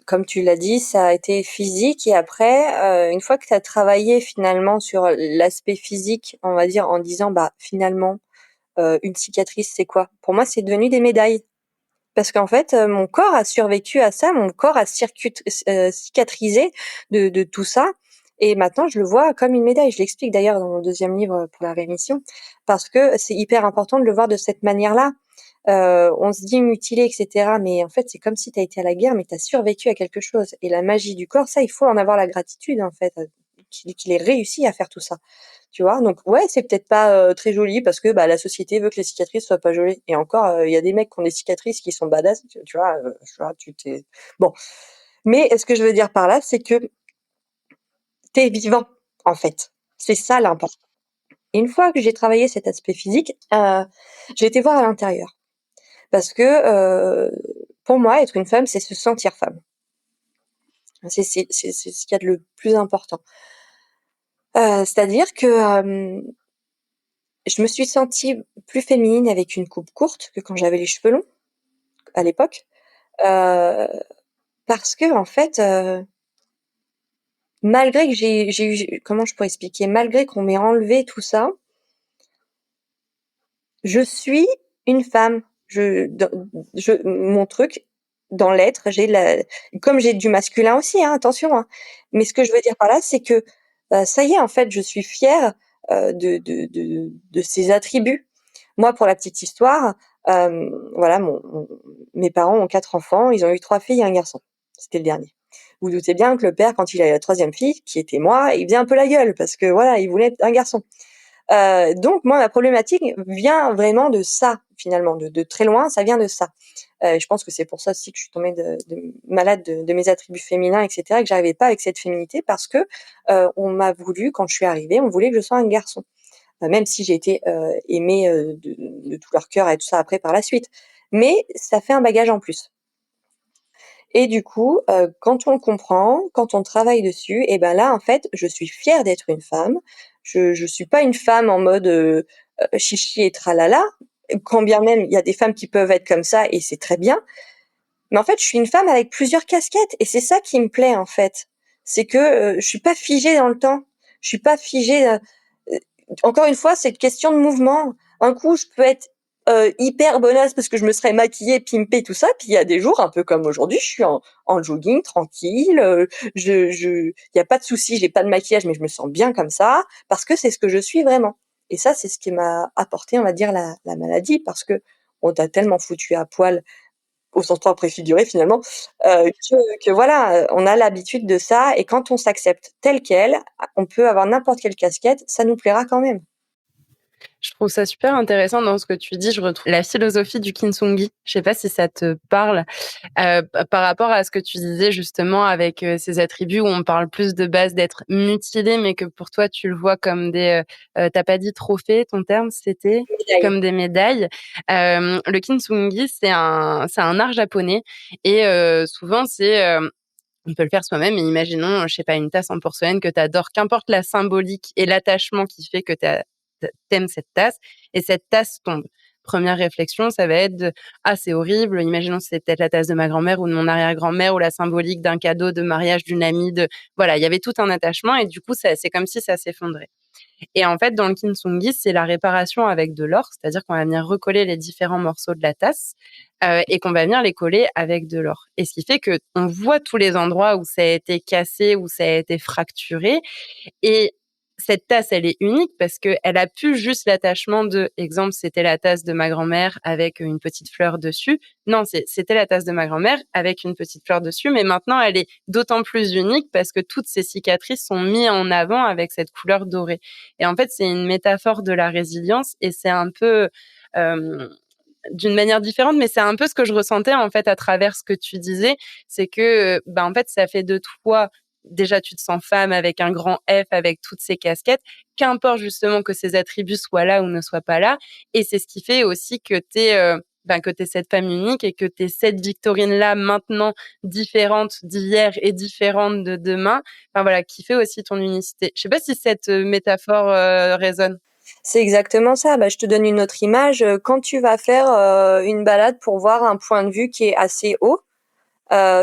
comme tu l'as dit, ça a été physique et après, une fois que tu as travaillé finalement sur l'aspect physique, on va dire en disant: «Bah, finalement, une cicatrice, c'est quoi?» Pour moi, c'est devenu des médailles. Parce qu'en fait, mon corps a survécu à ça, mon corps a cicatrisé de tout ça et maintenant je le vois comme une médaille. Je l'explique d'ailleurs dans mon deuxième livre, pour la rémission, parce que c'est hyper important de le voir de cette manière-là. on se dit mutilé et cetera, mais en fait, c'est comme si tu as été à la guerre, mais tu as survécu à quelque chose et la magie du corps, ça, il faut en avoir la gratitude, en fait, qu'il ait réussi à faire tout ça, tu vois? Donc ouais, c'est peut-être pas, très joli parce que, bah, la société veut que les cicatrices soient pas jolies et encore, il y a des mecs qui ont des cicatrices qui sont badass, tu vois? Tu vois, tu t'es bon, mais ce que je veux dire par là, c'est que tu es vivant, en fait. C'est ça l'important. Et une fois que j'ai travaillé cet aspect physique, j'ai été voir à l'intérieur. Parce que, pour moi, être une femme, c'est se sentir femme. C'est ce qu'il y a de le plus important. C'est-à-dire que, je me suis sentie plus féminine avec une coupe courte que quand j'avais les cheveux longs, à l'époque. Heu, Parce qu'en fait, malgré que j'ai eu comment je pourrais expliquer? Malgré qu'on m'ait enlevé tout ça, je suis une femme. Mon truc, dans l'être, j'ai la comme j'ai du masculin aussi, hein, attention, hein. Mais ce que je veux dire par là, c'est que, ça y est, en fait, je suis fière, de ces attributs. Moi, pour la petite histoire, voilà, mes parents ont 4 enfants, ils ont eu 3 filles et un garçon. C'était le dernier. Vous doutez bien que le père, quand il a eu la troisième fille, qui était moi, il faisait un peu la gueule parce que voilà, il voulait un garçon. Donc moi, ma problématique vient vraiment de ça, finalement, de très loin, ça vient de ça. Je pense que c'est pour ça aussi que je suis tombée de malade de mes attributs féminins et cetera, et que j'arrivais pas avec cette féminité parce que, on m'a voulu quand je suis arrivée, on voulait que je sois un garçon. Même si j'ai été, aimée, de tout leur cœur et tout ça après par la suite. Mais ça fait un bagage en plus. Et du coup, quand on le comprend, quand on travaille dessus et ben là, en fait, je suis fière d'être une femme. Je suis pas une femme en mode, chichi et tralala, quand bien même il y a des femmes qui peuvent être comme ça et c'est très bien. Mais en fait, je suis une femme avec plusieurs casquettes et c'est ça qui me plaît, en fait. C'est que, je suis pas figée dans le temps. Je suis pas figée, encore une fois, c'est une question de mouvement. Un coup, je peux être, hyper bonasse parce que je me serais maquillée, pimpée, tout ça, puis il y a des jours un peu comme aujourd'hui, je suis en jogging tranquille, il y a pas de souci, j'ai pas de maquillage, mais je me sens bien comme ça, parce que c'est ce que je suis vraiment. Et ça, c'est ce qui m'a apporté, on va dire, la maladie, parce qu'on t'a tellement foutu à poil, au sens propre et figuré finalement, que voilà, on a l'habitude de ça et quand on s'accepte tel quel, on peut avoir n'importe quelle casquette, ça nous plaira quand même. Je trouve ça super intéressant dans ce que tu dis. Je retrouve la philosophie du kintsugi. Je sais pas si ça te parle? Par rapport à ce que tu disais justement avec, ces attributs où on parle plus de base d'être mutilé, mais que pour toi tu le vois comme des, tu pas dit trophées, ton terme c'était? Médaille. Comme des médailles. Le kintsugi, c'est un art japonais et souvent on peut le faire soi-même, mais imaginons, je sais pas, une tasse en porcelaine que tu adores, qu'importe la symbolique et l'attachement qui fait que tu cette tasse et cette tasse tombe. Première réflexion, ça va être de: «Ah, c'est horrible», imaginons c'est peut-être la tasse de ma grand-mère ou de mon arrière-grand-mère ou la symbolique d'un cadeau de mariage d'une amie de voilà, il y avait tout un attachement et du coup, ça c'est comme si ça s'effondrait. Et en fait, dans le kintsugi, c'est la réparation avec de l'or, c'est-à-dire qu'on va venir recoller les différents morceaux de la tasse, et qu'on va venir les coller avec de l'or. Et ce qui fait qu'on voit tous les endroits où ça a été cassé, où ça a été fracturé et cette tasse, elle est unique parce qu'elle a plus juste l'attachement de exemple, c'était la tasse de ma grand-mère avec une petite fleur dessus. Non, c'était la tasse de ma grand-mère avec une petite fleur dessus, mais maintenant elle est d'autant plus unique parce que toutes ces cicatrices sont mises en avant avec cette couleur dorée. Et en fait, c'est une métaphore de la résilience et c'est un peu, hem, d'une manière différente, mais c'est un peu ce que je ressentais en fait à travers ce que tu disais. C'est que, bah, en fait, ça fait de toi déjà tu te sens femme avec un grand F, avec toutes ces casquettes, qu'importe justement que ces attributs soient là ou ne soient pas là et c'est ce qui fait aussi que tu es, que tu cette femme unique et que tu es cette Victorine-là maintenant différente d'hier et différente de demain, enfin voilà, qui fait aussi ton unicité. Je sais pas si cette, métaphore, résonne? C'est exactement ça. Bah, je te donne une autre image, quand tu vas faire, une balade pour voir un point de vue qui est assez haut,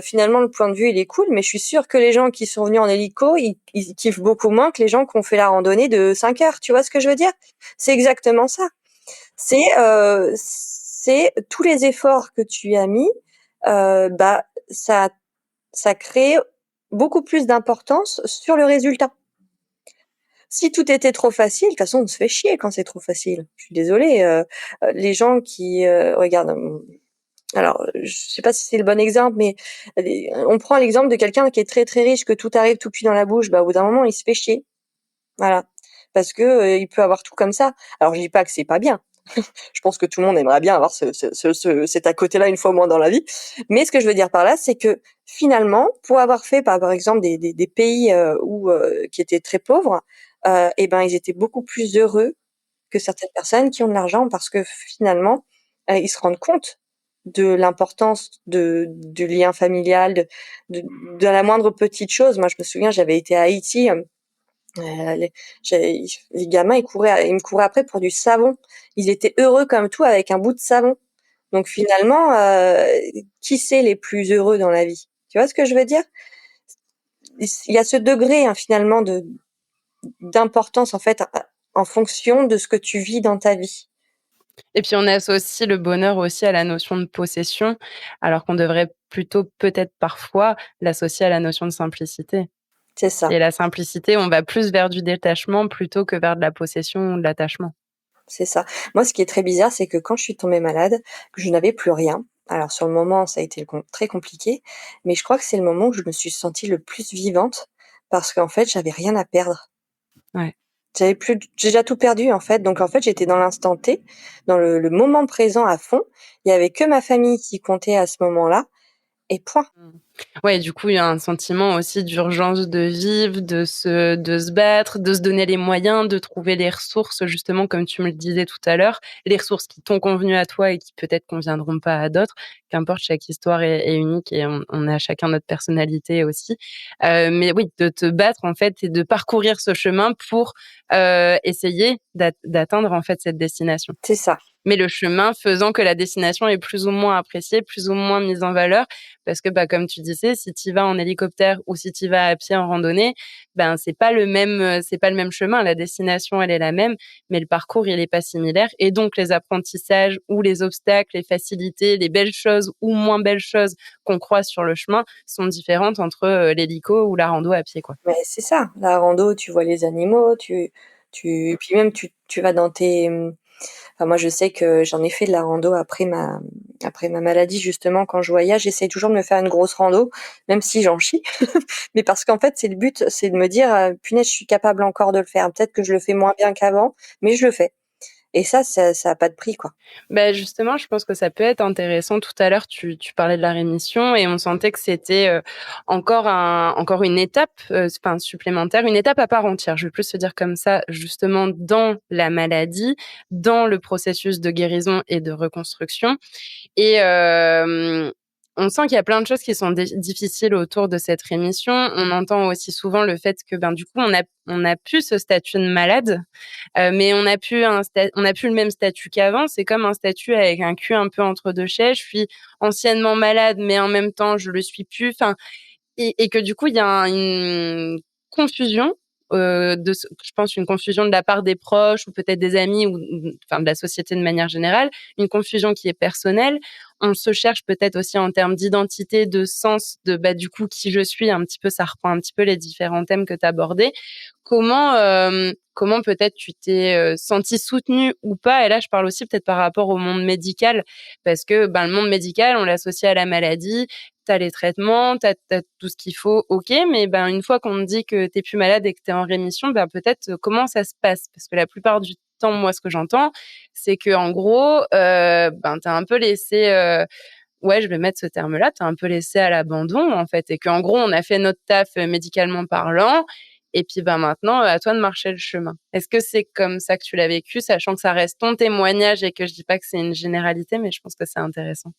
finalement le point de vue il est cool, mais je suis sûre que les gens qui sont venus en hélico, ils kiffent beaucoup moins que les gens qui ont fait la randonnée de 5 heures. Tu vois ce que je veux dire? C'est exactement ça. C'est tous les efforts que tu as mis, bah, ça crée beaucoup plus d'importance sur le résultat. Si tout était trop facile, de toute façon, on se fait chier quand c'est trop facile. Je suis désolée, les gens qui, regarde, alors, je sais pas si c'est le bon exemple, mais on prend l'exemple de quelqu'un qui est très, très riche, que tout arrive tout cuit dans la bouche, bah, au bout d'un moment, il se fait chier. Voilà. Parce que, il peut avoir tout comme ça. Alors je dis pas que c'est pas bien. Je pense que tout le monde aimerait bien avoir cet à côté-là une fois au moins dans la vie. Mais ce que je veux dire par là, c'est que finalement, pour avoir fait par exemple des pays, où, qui étaient très pauvres, et ben, ils étaient beaucoup plus heureux que certaines personnes qui ont de l'argent parce que finalement, ils se rendent compte de l'importance du lien familial, de de la moindre petite chose. Moi, je me souviens, j'avais été à Haïti, les les gamins, ils me couraient après pour du savon. Ils étaient heureux comme tout avec un bout de savon. Donc finalement, qui c'est les plus heureux dans la vie? Tu vois ce que je veux dire? Il y a ce degré, hein, finalement de d'importance en fait, en fonction de ce que tu vis dans ta vie. Et puis on associe le bonheur aussi à la notion de possession, alors qu'on devrait plutôt peut-être parfois l'associer à la notion de simplicité. C'est ça, Et la simplicité, on va plus vers du détachement plutôt que vers de la possession ou de l'attachement. c'est ça. Moi, ce qui est très bizarre, c'est que quand je suis tombée malade, que je n'avais plus rien, alors sur le moment, ça a été très compliqué, mais je crois que c'est le moment où je me suis sentie le plus vivante parce qu'en fait, j'avais rien à perdre. Ouais. J'ai déjà tout perdu, en fait, donc en fait, j'étais dans l'instant T, dans le moment présent à fond. Il y avait que ma famille qui comptait à ce moment-là et point. Mmh. Ouais, du coup, il y a un sentiment aussi d'urgence de vivre, de se battre, de se donner les moyens, de trouver les ressources, justement, comme tu me le disais tout à l'heure, les ressources qui t'ont convenu à toi et qui peut-être conviendront pas à d'autres. Qu'importe, chaque histoire est unique et on a chacun notre personnalité aussi. Mais oui, de te battre, en fait, et de parcourir ce chemin pour, essayer d'atteindre, en fait, cette destination. C'est ça, Mais le chemin faisant que la destination est plus ou moins appréciée, plus ou moins mise en valeur. Parce que, bah, comme tu disais, si tu y vas en hélicoptère ou si tu y vas à pied en randonnée, ben, c'est pas le même chemin. La destination, elle est la même, mais le parcours, il est pas similaire et donc les apprentissages ou les obstacles, les facilités, les belles choses ou moins belles choses qu'on croise sur le chemin sont différentes entre, l'hélico ou la rando à pied, quoi. mais c'est ça. La rando, tu vois les animaux, puis même tu vas dans tes, enfin moi je sais que j'en ai fait de la rando après ma maladie justement quand je voyage, j'essaie toujours de me faire une grosse rando, même si j'en chie. Mais parce qu'en fait, c'est le but, c'est de me dire, «Punaise, je suis capable encore de le faire. Peut-être que je le fais moins bien qu'avant, mais je le fais» et ça a pas de prix, quoi. Bah, justement, je pense que ça peut être intéressant. Tout à l'heure, tu parlais de la rémission et on sentait que c'était, encore une étape, enfin supplémentaire, une étape à part entière. Je vais plus te dire comme ça, justement dans la maladie, dans le processus de guérison et de reconstruction. Et on sent qu'il y a plein de choses qui sont difficiles autour de cette rémission. On entend aussi souvent le fait que, ben, du coup, on a plus ce statut de malade, mais on a plus le même statut qu'avant. C'est comme un statut avec un cul un peu entre 2 chaises. Je suis anciennement malade, mais en même temps, je le suis plus. Enfin, et que du coup, il y a une confusion, je pense une confusion de la part des proches ou peut-être des amis ou enfin de la société de manière générale, une confusion qui est personnelle. On se cherche peut-être aussi en termes d'identité, de sens, de, bah, du coup, qui je suis un petit peu, ça reprend un petit peu les différents thèmes que tu abordais. Comment peut-être tu t'es, sentie soutenue ou pas? Et là, je parle aussi peut-être par rapport au monde médical parce que, ben, le monde médical, on l'associe à la maladie, tu as les traitements, tu as tout ce qu'il faut, OK, mais ben, une fois qu'on te dit que tu es plus malade et que tu es en rémission, ben, peut-être, comment ça se passe? Parce que la plupart du temps, moi, ce que j'entends, c'est qu'en gros, ben, tu es un peu laissé, ouais, je vais mettre ce terme-là, tu es un peu laissé à l'abandon, en fait et qu'en gros, on a fait notre taf, médicalement parlant et puis, ben, maintenant, à toi de marcher le chemin. Est-ce que c'est comme ça que tu l'as vécu, sachant que ça reste ton témoignage et que je dis pas que c'est une généralité, mais je pense que c'est intéressant?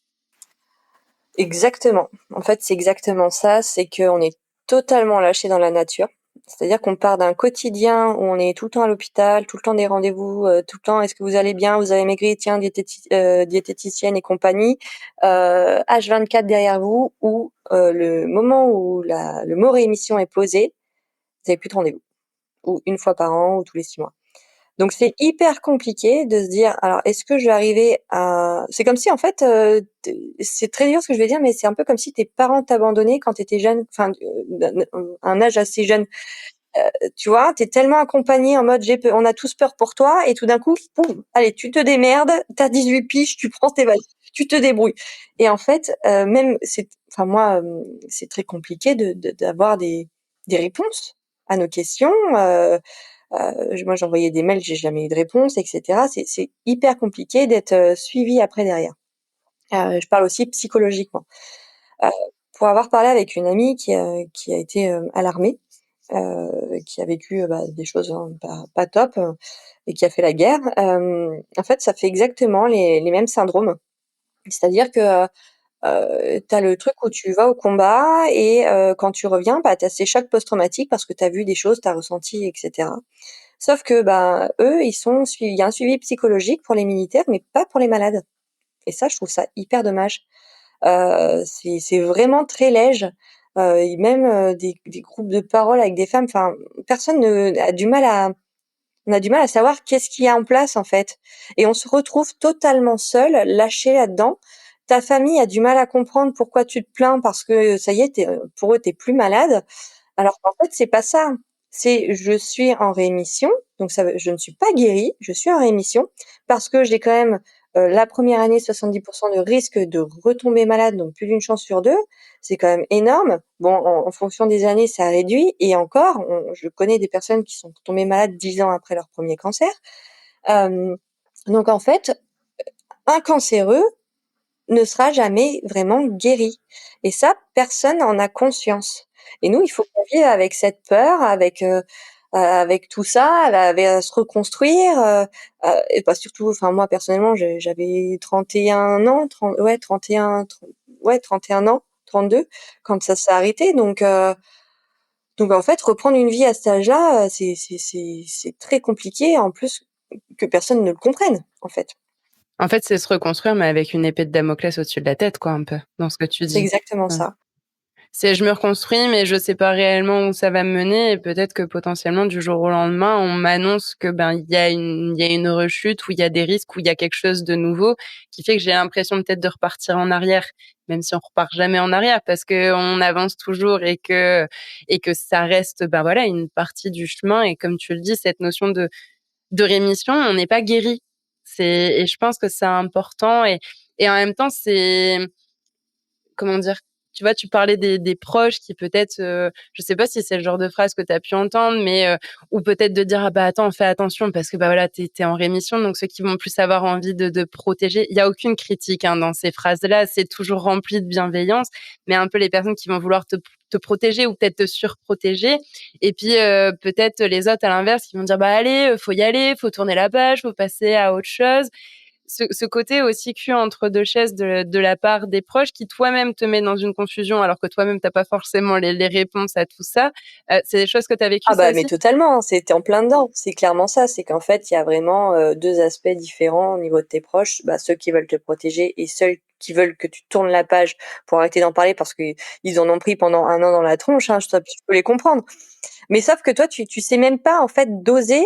Exactement. En fait, c'est exactement ça, c'est qu'on est totalement lâché dans la nature. C'est-à-dire qu'on part d'un quotidien où on est tout le temps à l'hôpital, tout le temps des rendez-vous, tout le temps: «Est-ce que vous allez bien? Vous avez maigri? Tiens, diététicienne et compagnie», H24 derrière vous, où, le moment où le mot réémission est posé, vous avez plus de rendez-vous, ou une fois par an ou tous les 6 mois. Donc c'est hyper compliqué de se dire: «Alors est-ce que je vais arriver à», c'est comme si en fait, t c'est très dur ce que je vais dire, mais c'est un peu comme si tes parents t'abandonnaient quand tu étais jeune, enfin, d'un un âge assez jeune. Tu vois? Tu es tellement accompagné en mode: «On a tous peur pour toi» et tout d'un coup, boum, allez, tu te démerdes, tu as 18 piges, tu prends tes valises, tu te débrouilles et en fait, même moi, c'est très compliqué d'avoir des réponses à nos questions, moi j'envoyais des mails, j'ai jamais eu de réponse et cetera. C'est hyper compliqué d'être, suivi après derrière. Je parle aussi psychologiquement. Heu, pour avoir parlé avec une amie qui a été, à l'armée, qui a vécu, des choses, hein, pas top, et qui a fait la guerre, en fait, ça fait exactement les mêmes syndromes. C'est-à-dire que, tu as le truc où tu vas au combat et quand tu reviens, tu as ces chocs post-traumatiques parce que tu as vu des choses, tu as ressenti et cetera. Sauf que, eux, ils sont suivis il y a un suivi psychologique pour les militaires, mais pas pour les malades et ça, je trouve ça hyper dommage. C'est vraiment très léger, et même, des groupes de parole avec des femmes, enfin, personne ne a du mal à on a du mal à savoir qu'est-ce qu'il y a en place, en fait et on se retrouve totalement seul, lâché là-dedans. Ta famille a du mal à comprendre pourquoi tu te plains parce que ça y est, pour eux, tu es plus malade. Alors qu'en fait, c'est pas ça. C'est je suis en rémission, donc ça veut je ne suis pas guérie, je suis en rémission parce que j'ai quand même, la première année 70 de risque de retomber malade, donc plus d'une chance sur 2. C'est quand même énorme. Bon, en fonction des années, ça réduit et encore, je connais des personnes qui sont tombées malades 10 ans après leur premier cancer. Hem, donc en fait, un cancéreux ne sera jamais vraiment guéri et ça, personne en a conscience et nous, il faut qu'on vive avec cette peur, avec tout ça, à se reconstruire, et surtout enfin moi personnellement, j'avais 31 ans, 31 ans, 32 quand ça s'est arrêté donc en fait, reprendre une vie à cet âge-là, c'est très compliqué en plus que personne ne le comprenne, en fait. En fait, c'est se reconstruire, mais avec une épée de Damoclès au-dessus de la tête, quoi, un peu, dans ce que tu C'est dis. exactement Ouais. ça. C'est je me reconstruis, mais je sais pas réellement où ça va me mener et peut-être que potentiellement du jour au lendemain, on m'annonce que, ben, il y a une rechute, où il y a des risques, où il y a quelque chose de nouveau qui fait que j'ai l'impression peut-être de repartir en arrière, même si on repart jamais en arrière parce qu'on avance toujours et que ça reste, ben, voilà, une partie du chemin et comme tu le dis, cette notion de rémission, on n'est pas guéri. C'est et je pense que c'est important et en même temps, c'est comment dire? Tu vois, tu parlais des proches qui peut-être, je sais pas si c'est le genre de phrase que tu as pu entendre, mais, ou peut-être de dire: «Ah bah, attends, fais attention parce que, bah, voilà, tu es en rémission», donc ceux qui vont plus avoir envie de protéger. Il y a aucune critique, hein, dans ces phrases-là, c'est toujours rempli de bienveillance, mais un peu les personnes qui vont vouloir te protéger ou peut-être te surprotéger et puis, peut-être les autres à l'inverse qui vont dire: «Bah, allez, faut y aller, faut tourner la page, faut passer à autre chose». Ce côté aussi cul entre 2 chaises de la part des proches qui toi-même te met dans une confusion alors que toi-même tu as pas forcément les réponses à tout ça, c'est des choses que tu as vécues Ah ça bah, mais aussi? totalement, c'était en plein dedans. C'est clairement ça, c'est qu'en fait, il y a vraiment, 2 aspects différents au niveau de tes proches. Ceux qui veulent te protéger et ceux qui veulent que tu tournes la page pour arrêter d'en parler parce qu'ils en ont pris pendant 1 an dans la tronche, hein, je peux les comprendre. Mais sauf que toi, tu sais même pas, en fait, doser,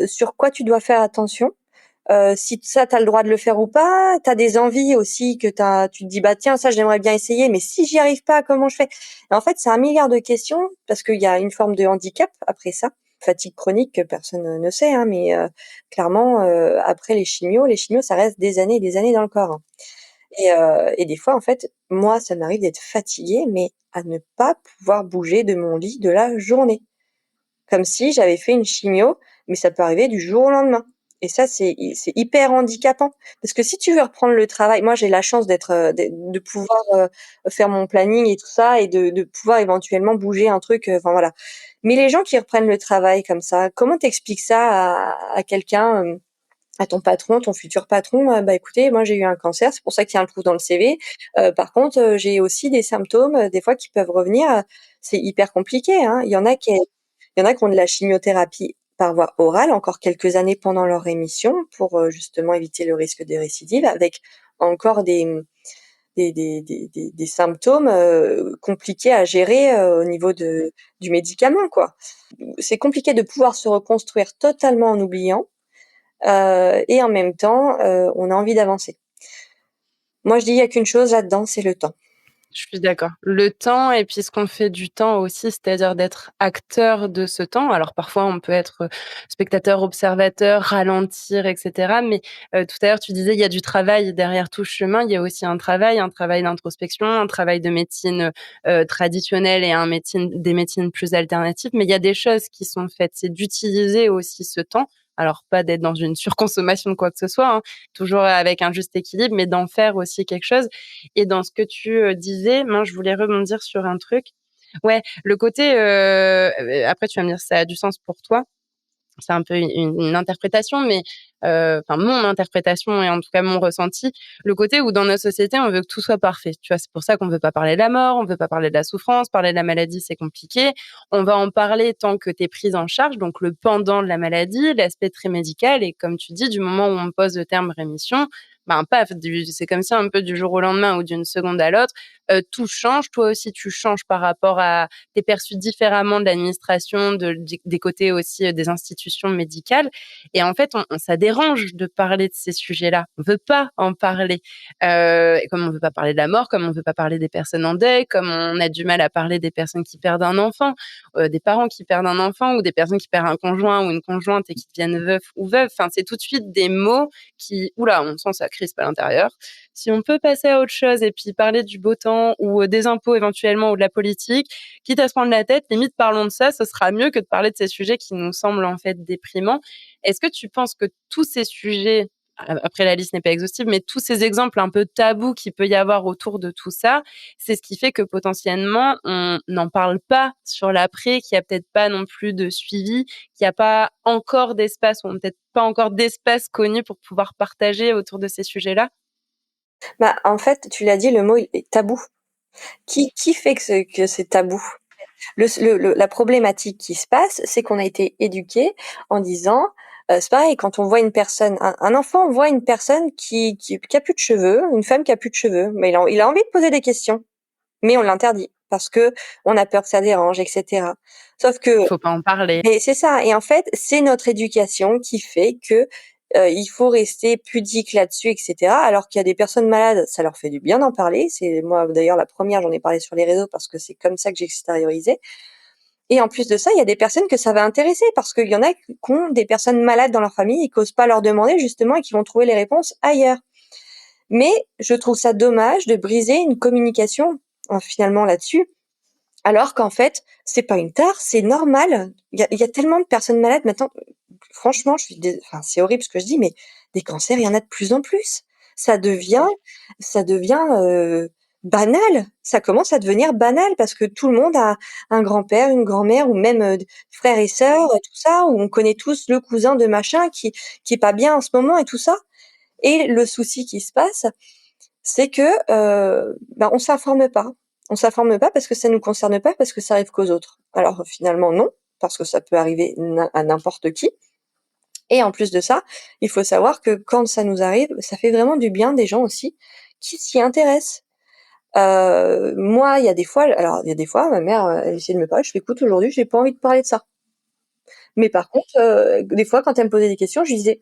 sur quoi tu dois faire attention. Si ça, tu as le droit de le faire ou pas. Tu as des envies aussi que tu te dis: «Bah, tiens, ça, j'aimerais bien essayer, mais si j'y arrive pas, comment je fais?» Et en fait, c'est un milliard de questions parce qu'il y a une forme de handicap après ça, fatigue chronique que personne, ne sait, hein, mais clairement, après les chimios, ça reste des années et des années dans le corps, hein. Et des fois, en fait, moi, ça m'arrive d'être fatiguée, mais à ne pas pouvoir bouger de mon lit de la journée. Comme si j'avais fait une chimio, mais ça peut arriver du jour au lendemain et ça, c'est hyper handicapant parce que si tu veux reprendre le travail moi, j'ai la chance de pouvoir, faire mon planning et tout ça et de pouvoir éventuellement bouger un truc, enfin voilà. Mais les gens qui reprennent le travail comme ça, comment t'expliques ça à quelqu'un, à ton patron, ton futur patron? «Bah, écoutez, moi, j'ai eu un cancer, c'est pour ça qu'il y a un trou dans le CV. Par contre, j'ai aussi des symptômes, des fois qui peuvent revenir». C'est hyper compliqué, hein. Il y en a qui ont de la chimiothérapie par voie orale encore quelques années pendant leur rémission pour, justement éviter le risque des récidives avec encore des symptômes, compliqués à gérer, au niveau du médicament, quoi. C'est compliqué de pouvoir se reconstruire totalement en oubliant, et en même temps, on a envie d'avancer. Moi, je dis: «Il y a qu'une chose là-dedans, c'est le temps». Je suis d'accord. Le temps et puis ce qu'on fait du temps aussi, c'est-à-dire d'être acteur de ce temps. Alors parfois on peut être, spectateur, observateur, ralentir et cetera, mais tout à l'heure tu disais il y a du travail derrière tout ce chemin. Il y a aussi un travail d'introspection, un travail de médecine, traditionnelle et des médecines plus alternatives, mais il y a des choses qui sont faites. C'est d'utiliser aussi ce temps, alors pas d'être dans une surconsommation de quoi que ce soit, hein, toujours avec un juste équilibre, mais d'en faire aussi quelque chose. Et dans ce que tu, disais, moi, je voulais rebondir sur un truc. Ouais, le côté, après tu vas me dire si ça a du sens pour toi. C'est un peu une interprétation, mais enfin mon interprétation et en tout cas mon ressenti, le côté où dans notre société, on veut que tout soit parfait, tu vois? C'est pour ça qu'on veut pas parler de la mort, on veut pas parler de la souffrance, parler de la maladie, c'est compliqué. On va en parler tant que tu es prise en charge, donc le pendant de la maladie, l'aspect très médical et comme tu dis, du moment où on pose le terme rémission, ben, paf, c'est comme ça un peu du jour au lendemain ou d'une seconde à l'autre, tout change. Toi aussi, tu changes par rapport à tu es perçu différemment de l'administration, des côtés aussi, des institutions médicales et en fait, on ça dérange de parler de ces sujets-là. On veut pas en parler, et comme on veut pas parler de la mort, comme on veut pas parler des personnes en deuil, comme on a du mal à parler des personnes qui perdent un enfant, des parents qui perdent un enfant ou des personnes qui perdent un conjoint ou une conjointe et qui deviennent veufs ou veuves. Enfin, c'est tout de suite des mots qui ouh là, on sent ça crispe à l'intérieur. Si on peut passer à autre chose et puis parler du beau temps ou, des impôts éventuellement ou de la politique, quitte à se prendre la tête, limite parlons de ça, ce sera mieux que de parler de ces sujets qui nous semblent en fait déprimants. Est-ce que tu penses que tous ces sujets, après la liste n'est pas exhaustive, mais tous ces exemples un peu tabous qu'il peut y avoir autour de tout ça, c'est ce qui fait que potentiellement on n'en parle pas sur l'après, qu'il y a peut-être pas non plus de suivi, qu'il y a pas encore d'espace ou peut-être pas encore d'espace connu pour pouvoir partager autour de ces sujets-là? Bah, en fait, tu l'as dit, le mot il est tabou. Qui fait que c'est tabou? La problématique qui se passe, c'est qu'on a été éduqué en disant, c'est pareil quand on voit une personne, un enfant voit une personne qui a plus de cheveux, une femme qui a plus de cheveux, mais il a envie de poser des questions, mais on l'interdit parce qu'on a peur que ça dérange et cetera. Sauf que Faut pas en parler. mais c'est ça et en fait, c'est notre éducation qui fait que, il faut rester pudique là-dessus et cetera. Alors qu'il y a des personnes malades, ça leur fait du bien d'en parler. C'est moi d'ailleurs la première, j'en ai parlé sur les réseaux parce que c'est comme ça que j'ai extériorisé et en plus de ça, il y a des personnes que ça va intéresser parce qu'il y en a qui ont des personnes malades dans leur famille et qui osent pas leur demander justement et qui vont trouver les réponses ailleurs. Mais je trouve ça dommage de briser une communication, finalement là-dessus, alors qu'en fait, c'est pas une tare, c'est normal. Il y a tellement de personnes malades maintenant, franchement, je suis dés enfin, c'est horrible ce que je dis, mais des cancers, il y en a de plus en plus. Ça devient ça devient, banal. Ça commence à devenir banal parce que tout le monde a un grand-père, une grand-mère ou même, d frères et sœurs, tout ça, où on connaît tous le cousin de machin qui est pas bien en ce moment et tout ça et le souci qui se passe, c'est que, bah, on s'informe pas. On s'informe pas parce que ça nous concerne pas, parce que ça arrive qu'aux autres. Alors finalement non, parce que ça peut arriver à n'importe qui et en plus de ça, il faut savoir que quand ça nous arrive, ça fait vraiment du bien des gens aussi qui s'y intéressent. Moi, il y a des fois, ma mère, elle essaie de me parler, je fais: «Écoute, aujourd'hui, j'ai pas envie de parler de ça». Mais par contre, des fois, quand elle me posait des questions, je lui disais: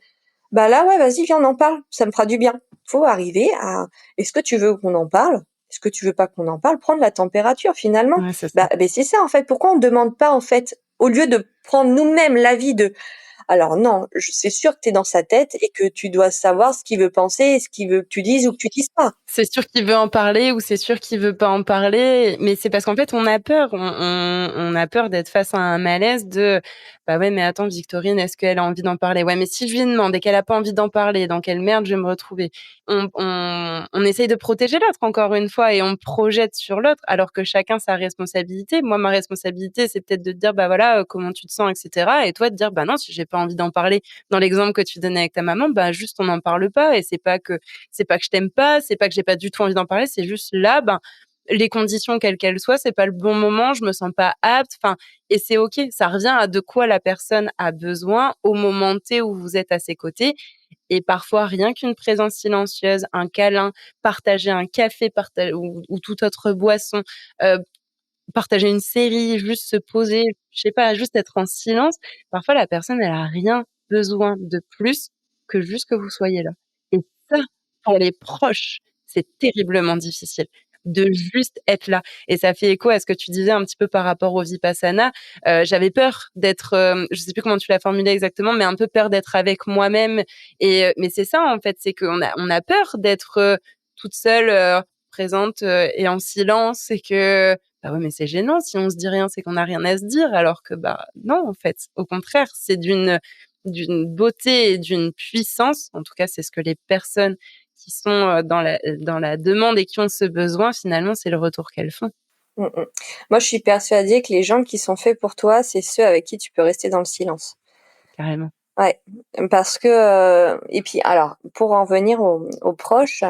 «Bah là, ouais, vas-y, viens, on en parle, ça me fera du bien». Faut arriver à est-ce que tu veux qu'on en parle? Est-ce que tu veux pas qu'on en parle? Prendre la température finalement. Ouais, c'est ça. Bah, c'est ça en fait. Pourquoi on ne demande pas en fait, au lieu de prendre nous-mêmes l'avis de alors non, c'est sûr que tu es dans sa tête et que tu dois savoir ce qu'il veut penser et ce qu'il veut que tu dises ou que tu dises pas. C'est sûr qu'il veut en parler ou c'est sûr qu'il veut pas en parler, mais c'est parce qu'en fait, on a peur. On a peur d'être face à un malaise de: «Bah, ouais, mais attends, Victorine, est-ce qu'elle a envie d'en parler? Ouais, mais si je lui demande et qu'elle a pas envie d'en parler, dans quelle merde je vais me retrouver?» On essaye de protéger l'autre encore une fois et on projette sur l'autre alors que chacun sa responsabilité. Moi, ma responsabilité, c'est peut-être de te dire: «Bah, voilà, comment tu te sens?» et cetera et toi de dire: «Bah, non, si j'ai pas envie d'en parler». Dans l'exemple que tu donnais avec ta maman, bah, juste on n'en parle pas et c'est pas que je t'aime pas, c'est pas que j'ai pas du tout envie d'en parler, c'est juste là, ben, les conditions quelles qu'elles soient, c'est pas le bon moment, je me sens pas apte, enfin et c'est OK. Ça revient à de quoi la personne a besoin au moment T où vous êtes à ses côtés et parfois rien qu'une présence silencieuse, un câlin, partager un café, ou toute autre boisson, heu, partager une série, juste se poser, je sais pas, juste être en silence. Parfois la personne, elle a rien besoin de plus que juste que vous soyez là et ça, pour les proches, c'est terriblement difficile. de juste être là. Et ça fait écho à ce que tu disais un petit peu par rapport au Vipassana. J'avais peur d'être, je sais plus comment tu l'as formulé exactement, mais un peu peur d'être avec moi-même. Mais c'est ça en fait, c'est qu'on a peur d'être toute seule, présente et en silence, et que bah ouais, mais c'est gênant si on se dit rien, c'est qu'on n'a rien à se dire, alors que bah non en fait, au contraire, c'est d'une beauté et d'une puissance. En tout cas, c'est ce que les personnes qui sont dans la demande et qui ont ce besoin, finalement, c'est le retour qu'elles font. Mmh mh. Moi, je suis persuadée que les gens qui sont faits pour toi, c'est ceux avec qui tu peux rester dans le silence. Carrément. Ouais, parce que, et puis alors, pour en venir aux proches,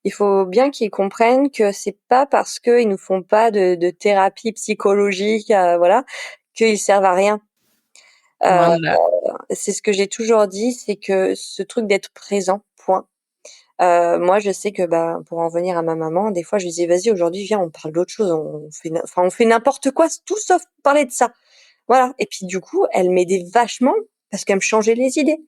il faut bien qu'ils comprennent que c'est pas parce qu'ils nous font pas de thérapie psychologique, voilà, qu'ils servent à rien. Heu, Loin de là. c'est ce que j'ai toujours dit, c'est que ce truc d'être présent, point. Moi, je sais que, bah, pour en venir à ma maman, des fois, je lui disais: «Vas-y, aujourd'hui, viens, on parle d'autre chose, on fait n'importe quoi, tout sauf parler de ça». Voilà, et puis du coup, elle m'aidait vachement parce qu'elle me changeait les idées.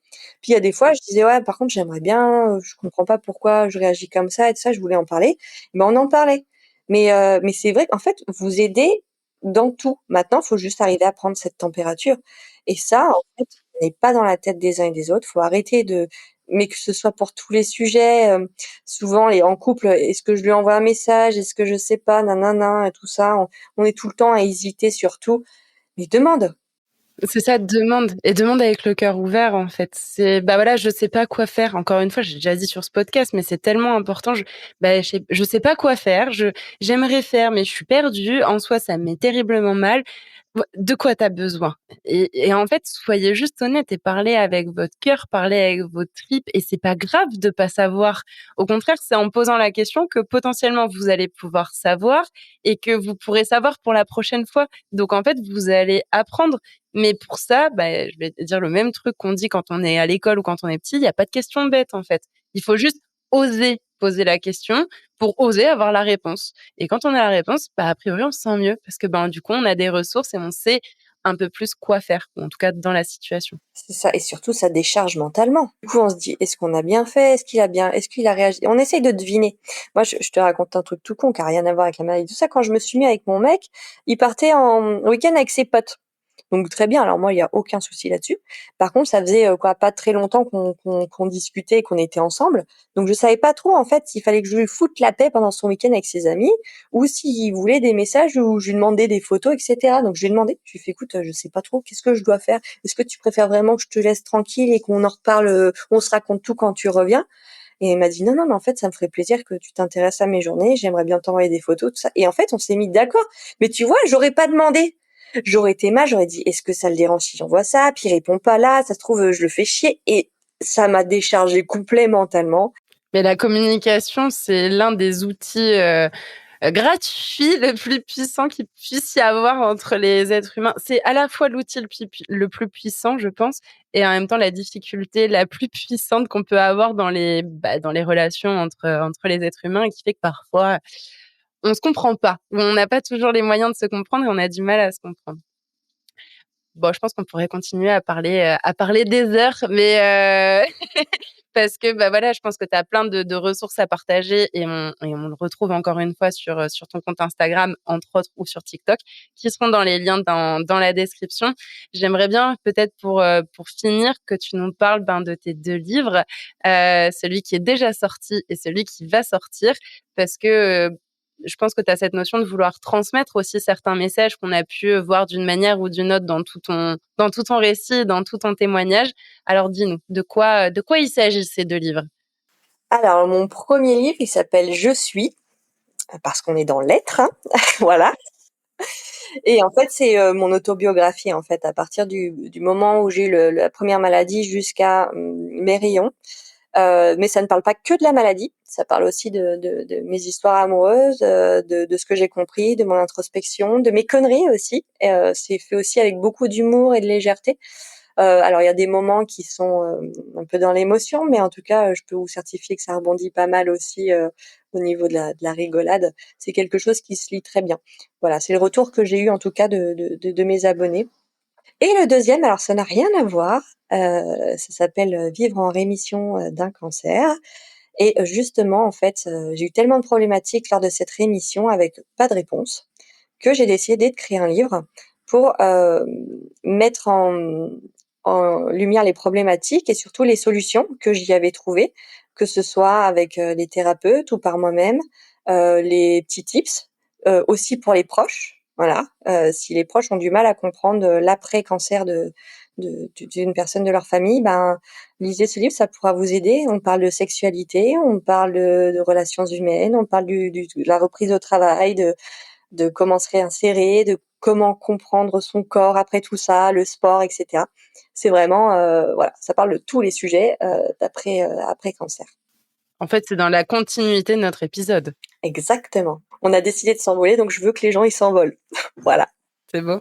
Puis il y a des fois, je disais: «Ouais, par contre, j'aimerais bien, je comprends pas pourquoi je réagis comme ça et tout ça», je voulais en parler. Ben, on en parlait. Mais c'est vrai qu'en fait, vous aidez dans tout. Maintenant, il faut juste arriver à prendre cette température, et ça, en fait, on n'est pas dans la tête des uns et des autres. Faut arrêter de mais que ce soit pour tous les sujets, souvent les en couple, est-ce que je lui envoie un message? Est-ce que je sais pas? Nin et tout ça. On est tout le temps à hésiter sur tout. Mais demande! C'est ça, demande, et demande avec le cœur ouvert, en fait. C'est, bah, voilà, je sais pas quoi faire. Encore une fois, j'ai déjà dit sur ce podcast, mais c'est tellement important. Je sais pas quoi faire. J'aimerais faire, mais je suis perdue. En soi, ça me met terriblement mal. De quoi tu as besoin? Et en fait, soyez juste honnête et parlez avec votre cœur, parlez avec vos tripes, et c'est pas grave de pas savoir. Au contraire, c'est en posant la question que potentiellement vous allez pouvoir savoir, et que vous pourrez savoir pour la prochaine fois. Donc en fait, vous allez apprendre. Mais pour ça, bah, je vais te dire le même truc qu'on dit quand on est à l'école ou quand on est petit, il y a pas de question bête, en fait. Il faut juste oser poser la question pour oser avoir la réponse. Et quand on a la réponse, bah, a priori, on se sent mieux parce que, ben, du coup, on a des ressources et on sait un peu plus quoi faire, ou en tout cas dans la situation. C'est ça, et surtout ça décharge mentalement. Du coup, on se dit: «Est-ce qu'on a bien fait? Est-ce qu'il a réagi?» On essaye de deviner. Moi, je te raconte un truc tout con qui a rien à voir avec la maladie, tout ça. Quand je me suis mis avec mon mec, il partait en week-end avec ses potes. Donc très bien, alors moi, il y a aucun souci là-dessus. Par contre, ça faisait, quoi, pas très longtemps qu'on discutait et qu'on était ensemble. Donc je savais pas trop, en fait, s'il fallait que je lui foute la paix pendant son week-end avec ses amis, ou s'il voulait des messages où je lui demandais des photos et cetera. Donc je lui ai demandé, je lui ai fait: «Écoute, je sais pas trop, qu'est-ce que je dois faire? Est-ce que tu préfères vraiment que je te laisse tranquille et qu'on en reparle, on se raconte tout quand tu reviens?» Et il m'a dit: «Non, non, mais en fait, ça me ferait plaisir que tu t'intéresses à mes journées, j'aimerais bien t'envoyer des photos, tout ça», et en fait, on s'est mis d'accord. Mais tu vois, j'aurais pas demandé. J'aurais été mal, j'aurais dit: «Est-ce que ça le dérange si j'envoie ça?» Puis il répond pas là, ça se trouve, je le fais chier, et ça m'a déchargée complet mentalement. Mais la communication, c'est l'un des outils, gratuits le plus puissant qu'il puisse y avoir entre les êtres humains. C'est à la fois l'outil le plus puissant, je pense, et en même temps la difficulté la plus puissante qu'on peut avoir dans les relations entre les êtres humains, et qui fait que parfois on se comprend pas, ou on n'a pas toujours les moyens de se comprendre et on a du mal à se comprendre. Bon, je pense qu'on pourrait continuer à parler des heures, mais parce que, bah, voilà, je pense que tu as plein de ressources à partager, et on le retrouve encore une fois sur ton compte Instagram, entre autres, ou sur TikTok, qui seront dans les liens dans la description. J'aimerais bien peut-être pour finir que tu nous parles, ben, de tes 2 livres, celui qui est déjà sorti et celui qui va sortir, parce que, je pense que tu as cette notion de vouloir transmettre aussi certains messages qu'on a pu voir d'une manière ou d'une autre dans tout ton récit, dans tout ton témoignage. Alors dis-nous, de quoi il s'agit, ces 2 livres? Alors mon premier livre, il s'appelle «Je suis», parce qu'on est dans l'être, hein, voilà. Et en fait, c'est, mon autobiographie, en fait, à partir du moment où j'ai eu la première maladie jusqu'à, mes rayons. Mais ça ne parle pas que de la maladie, ça parle aussi de mes histoires amoureuses, de ce que j'ai compris, de mon introspection, de mes conneries aussi. C'est fait aussi avec beaucoup d'humour et de légèreté. Alors il y a des moments qui sont, un peu dans l'émotion, mais en tout cas, je peux vous certifier que ça rebondit pas mal aussi, au niveau de la rigolade. C'est quelque chose qui se lit très bien. Voilà, c'est le retour que j'ai eu en tout cas de mes abonnés. Et le deuxième, alors ça n'a rien à voir, ça s'appelle, «Vivre en rémission, d'un cancer», Et justement, en fait, j'ai eu tellement de problématiques lors de cette rémission avec pas de réponse, que j'ai décidé de créer un livre pour, mettre en lumière les problématiques et surtout les solutions que j'y avais trouvées, que ce soit avec, les thérapeutes ou par moi-même, les petits tips, aussi pour les proches, voilà. Si les proches ont du mal à comprendre, l'après-cancer d'une personne de leur famille, ben, lisez ce livre, ça pourra vous aider. On parle de sexualité, on parle de relations humaines, on parle de la reprise au travail, de comment se réinsérer, de comment comprendre son corps après tout ça, le sport, et cetera. C'est vraiment, voilà, ça parle de tous les sujets, après cancer. En fait, c'est dans la continuité de notre épisode. Exactement. On a décidé de s'envoler, donc je veux que les gens, ils s'envolent. Voilà. C'est beau.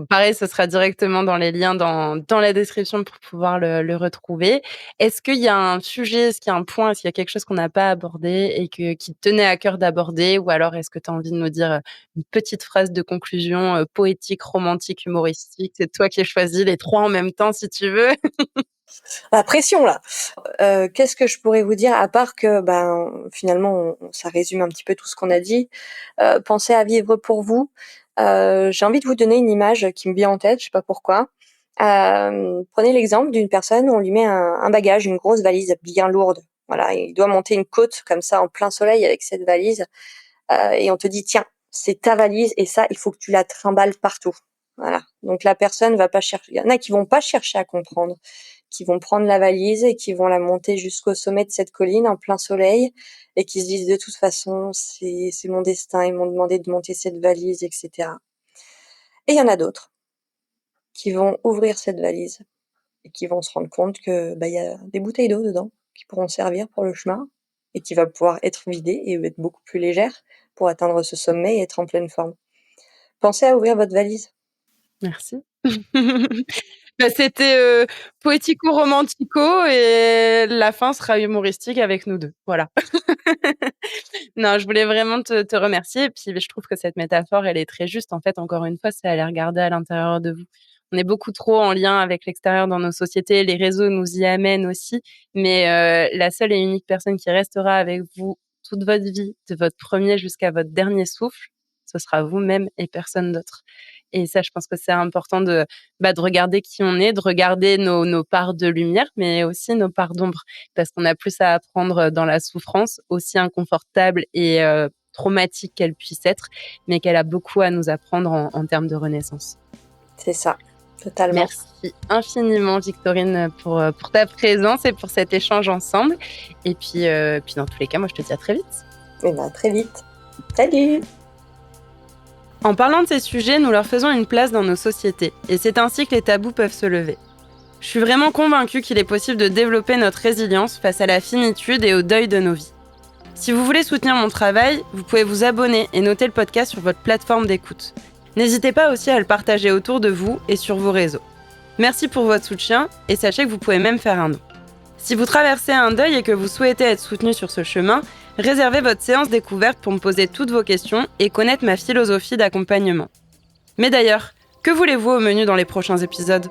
Pareil, ce sera directement dans les liens dans la description pour pouvoir le retrouver. Est-ce qu'il y a un sujet, est-ce qu'il y a un point, est-ce qu'il y a quelque chose qu'on n'a pas abordé et qui te tenait à cœur d'aborder? Ou alors est-ce que tu as envie de nous dire, une petite phrase de conclusion, poétique, romantique, humoristique? C'est toi qui as choisi les 3 en même temps si tu veux. La pression là. Qu'est-ce que je pourrais vous dire à part que, ben, finalement, ça résume un petit peu tout ce qu'on a dit. Pensez à vivre pour vous. J'ai envie de vous donner une image qui me vient en tête, je sais pas pourquoi. Prenez l'exemple d'une personne où on lui met un bagage, une grosse valise bien lourde. Voilà, il doit monter une côte comme ça en plein soleil avec cette valise, et on te dit: «Tiens, c'est ta valise et ça, il faut que tu la trimbales partout». Voilà, donc la personne va pas chercher. Il y en a qui vont pas chercher à comprendre, qui vont prendre la valise et qui vont la monter jusqu'au sommet de cette colline en plein soleil et qui se disent: «De toute façon, c'est mon destin, ils m'ont demandé de monter cette valise» et cetera. Et il y en a d'autres qui vont ouvrir cette valise et qui vont se rendre compte que, bah, il y a des bouteilles d'eau dedans qui pourront servir pour le chemin et qui va pouvoir être vidée et être beaucoup plus légère pour atteindre ce sommet et être en pleine forme. Pensez à ouvrir votre valise. Merci. Bah, c'était, poético-romantico et la fin sera humoristique avec nous 2. Voilà. Non, je voulais vraiment te remercier et puis je trouve que cette métaphore, elle est très juste. En fait, encore une fois, c'est aller regarder à l'intérieur de vous. On est beaucoup trop en lien avec l'extérieur dans nos sociétés, les réseaux nous y amènent aussi, mais la seule et unique personne qui restera avec vous toute votre vie, de votre premier jusqu'à votre dernier souffle, ce sera vous-même et personne d'autre. Et ça, je pense que c'est important de regarder qui on est, de regarder nos parts de lumière, mais aussi nos parts d'ombre parce qu'on a plus à apprendre dans la souffrance, aussi inconfortable et traumatique qu'elle puisse être, mais qu'elle a beaucoup à nous apprendre en termes de renaissance. C'est ça, totalement. Merci infiniment Victorine pour ta présence et pour cet échange ensemble et puis dans tous les cas, moi je te dis à très vite. Et ben, à très vite. Salut! En parlant de ces sujets, nous leur faisons une place dans nos sociétés et c'est ainsi que les tabous peuvent se lever. Je suis vraiment convaincue qu'il est possible de développer notre résilience face à la finitude et au deuil de nos vies. Si vous voulez soutenir mon travail, vous pouvez vous abonner et noter le podcast sur votre plateforme d'écoute. N'hésitez pas aussi à le partager autour de vous et sur vos réseaux. Merci pour votre soutien et sachez que vous pouvez même faire un don. Si vous traversez un deuil et que vous souhaitez être soutenu sur ce chemin, réservez votre séance découverte pour me poser toutes vos questions et connaître ma philosophie d'accompagnement. Mais d'ailleurs, que voulez-vous au menu dans les prochains épisodes ?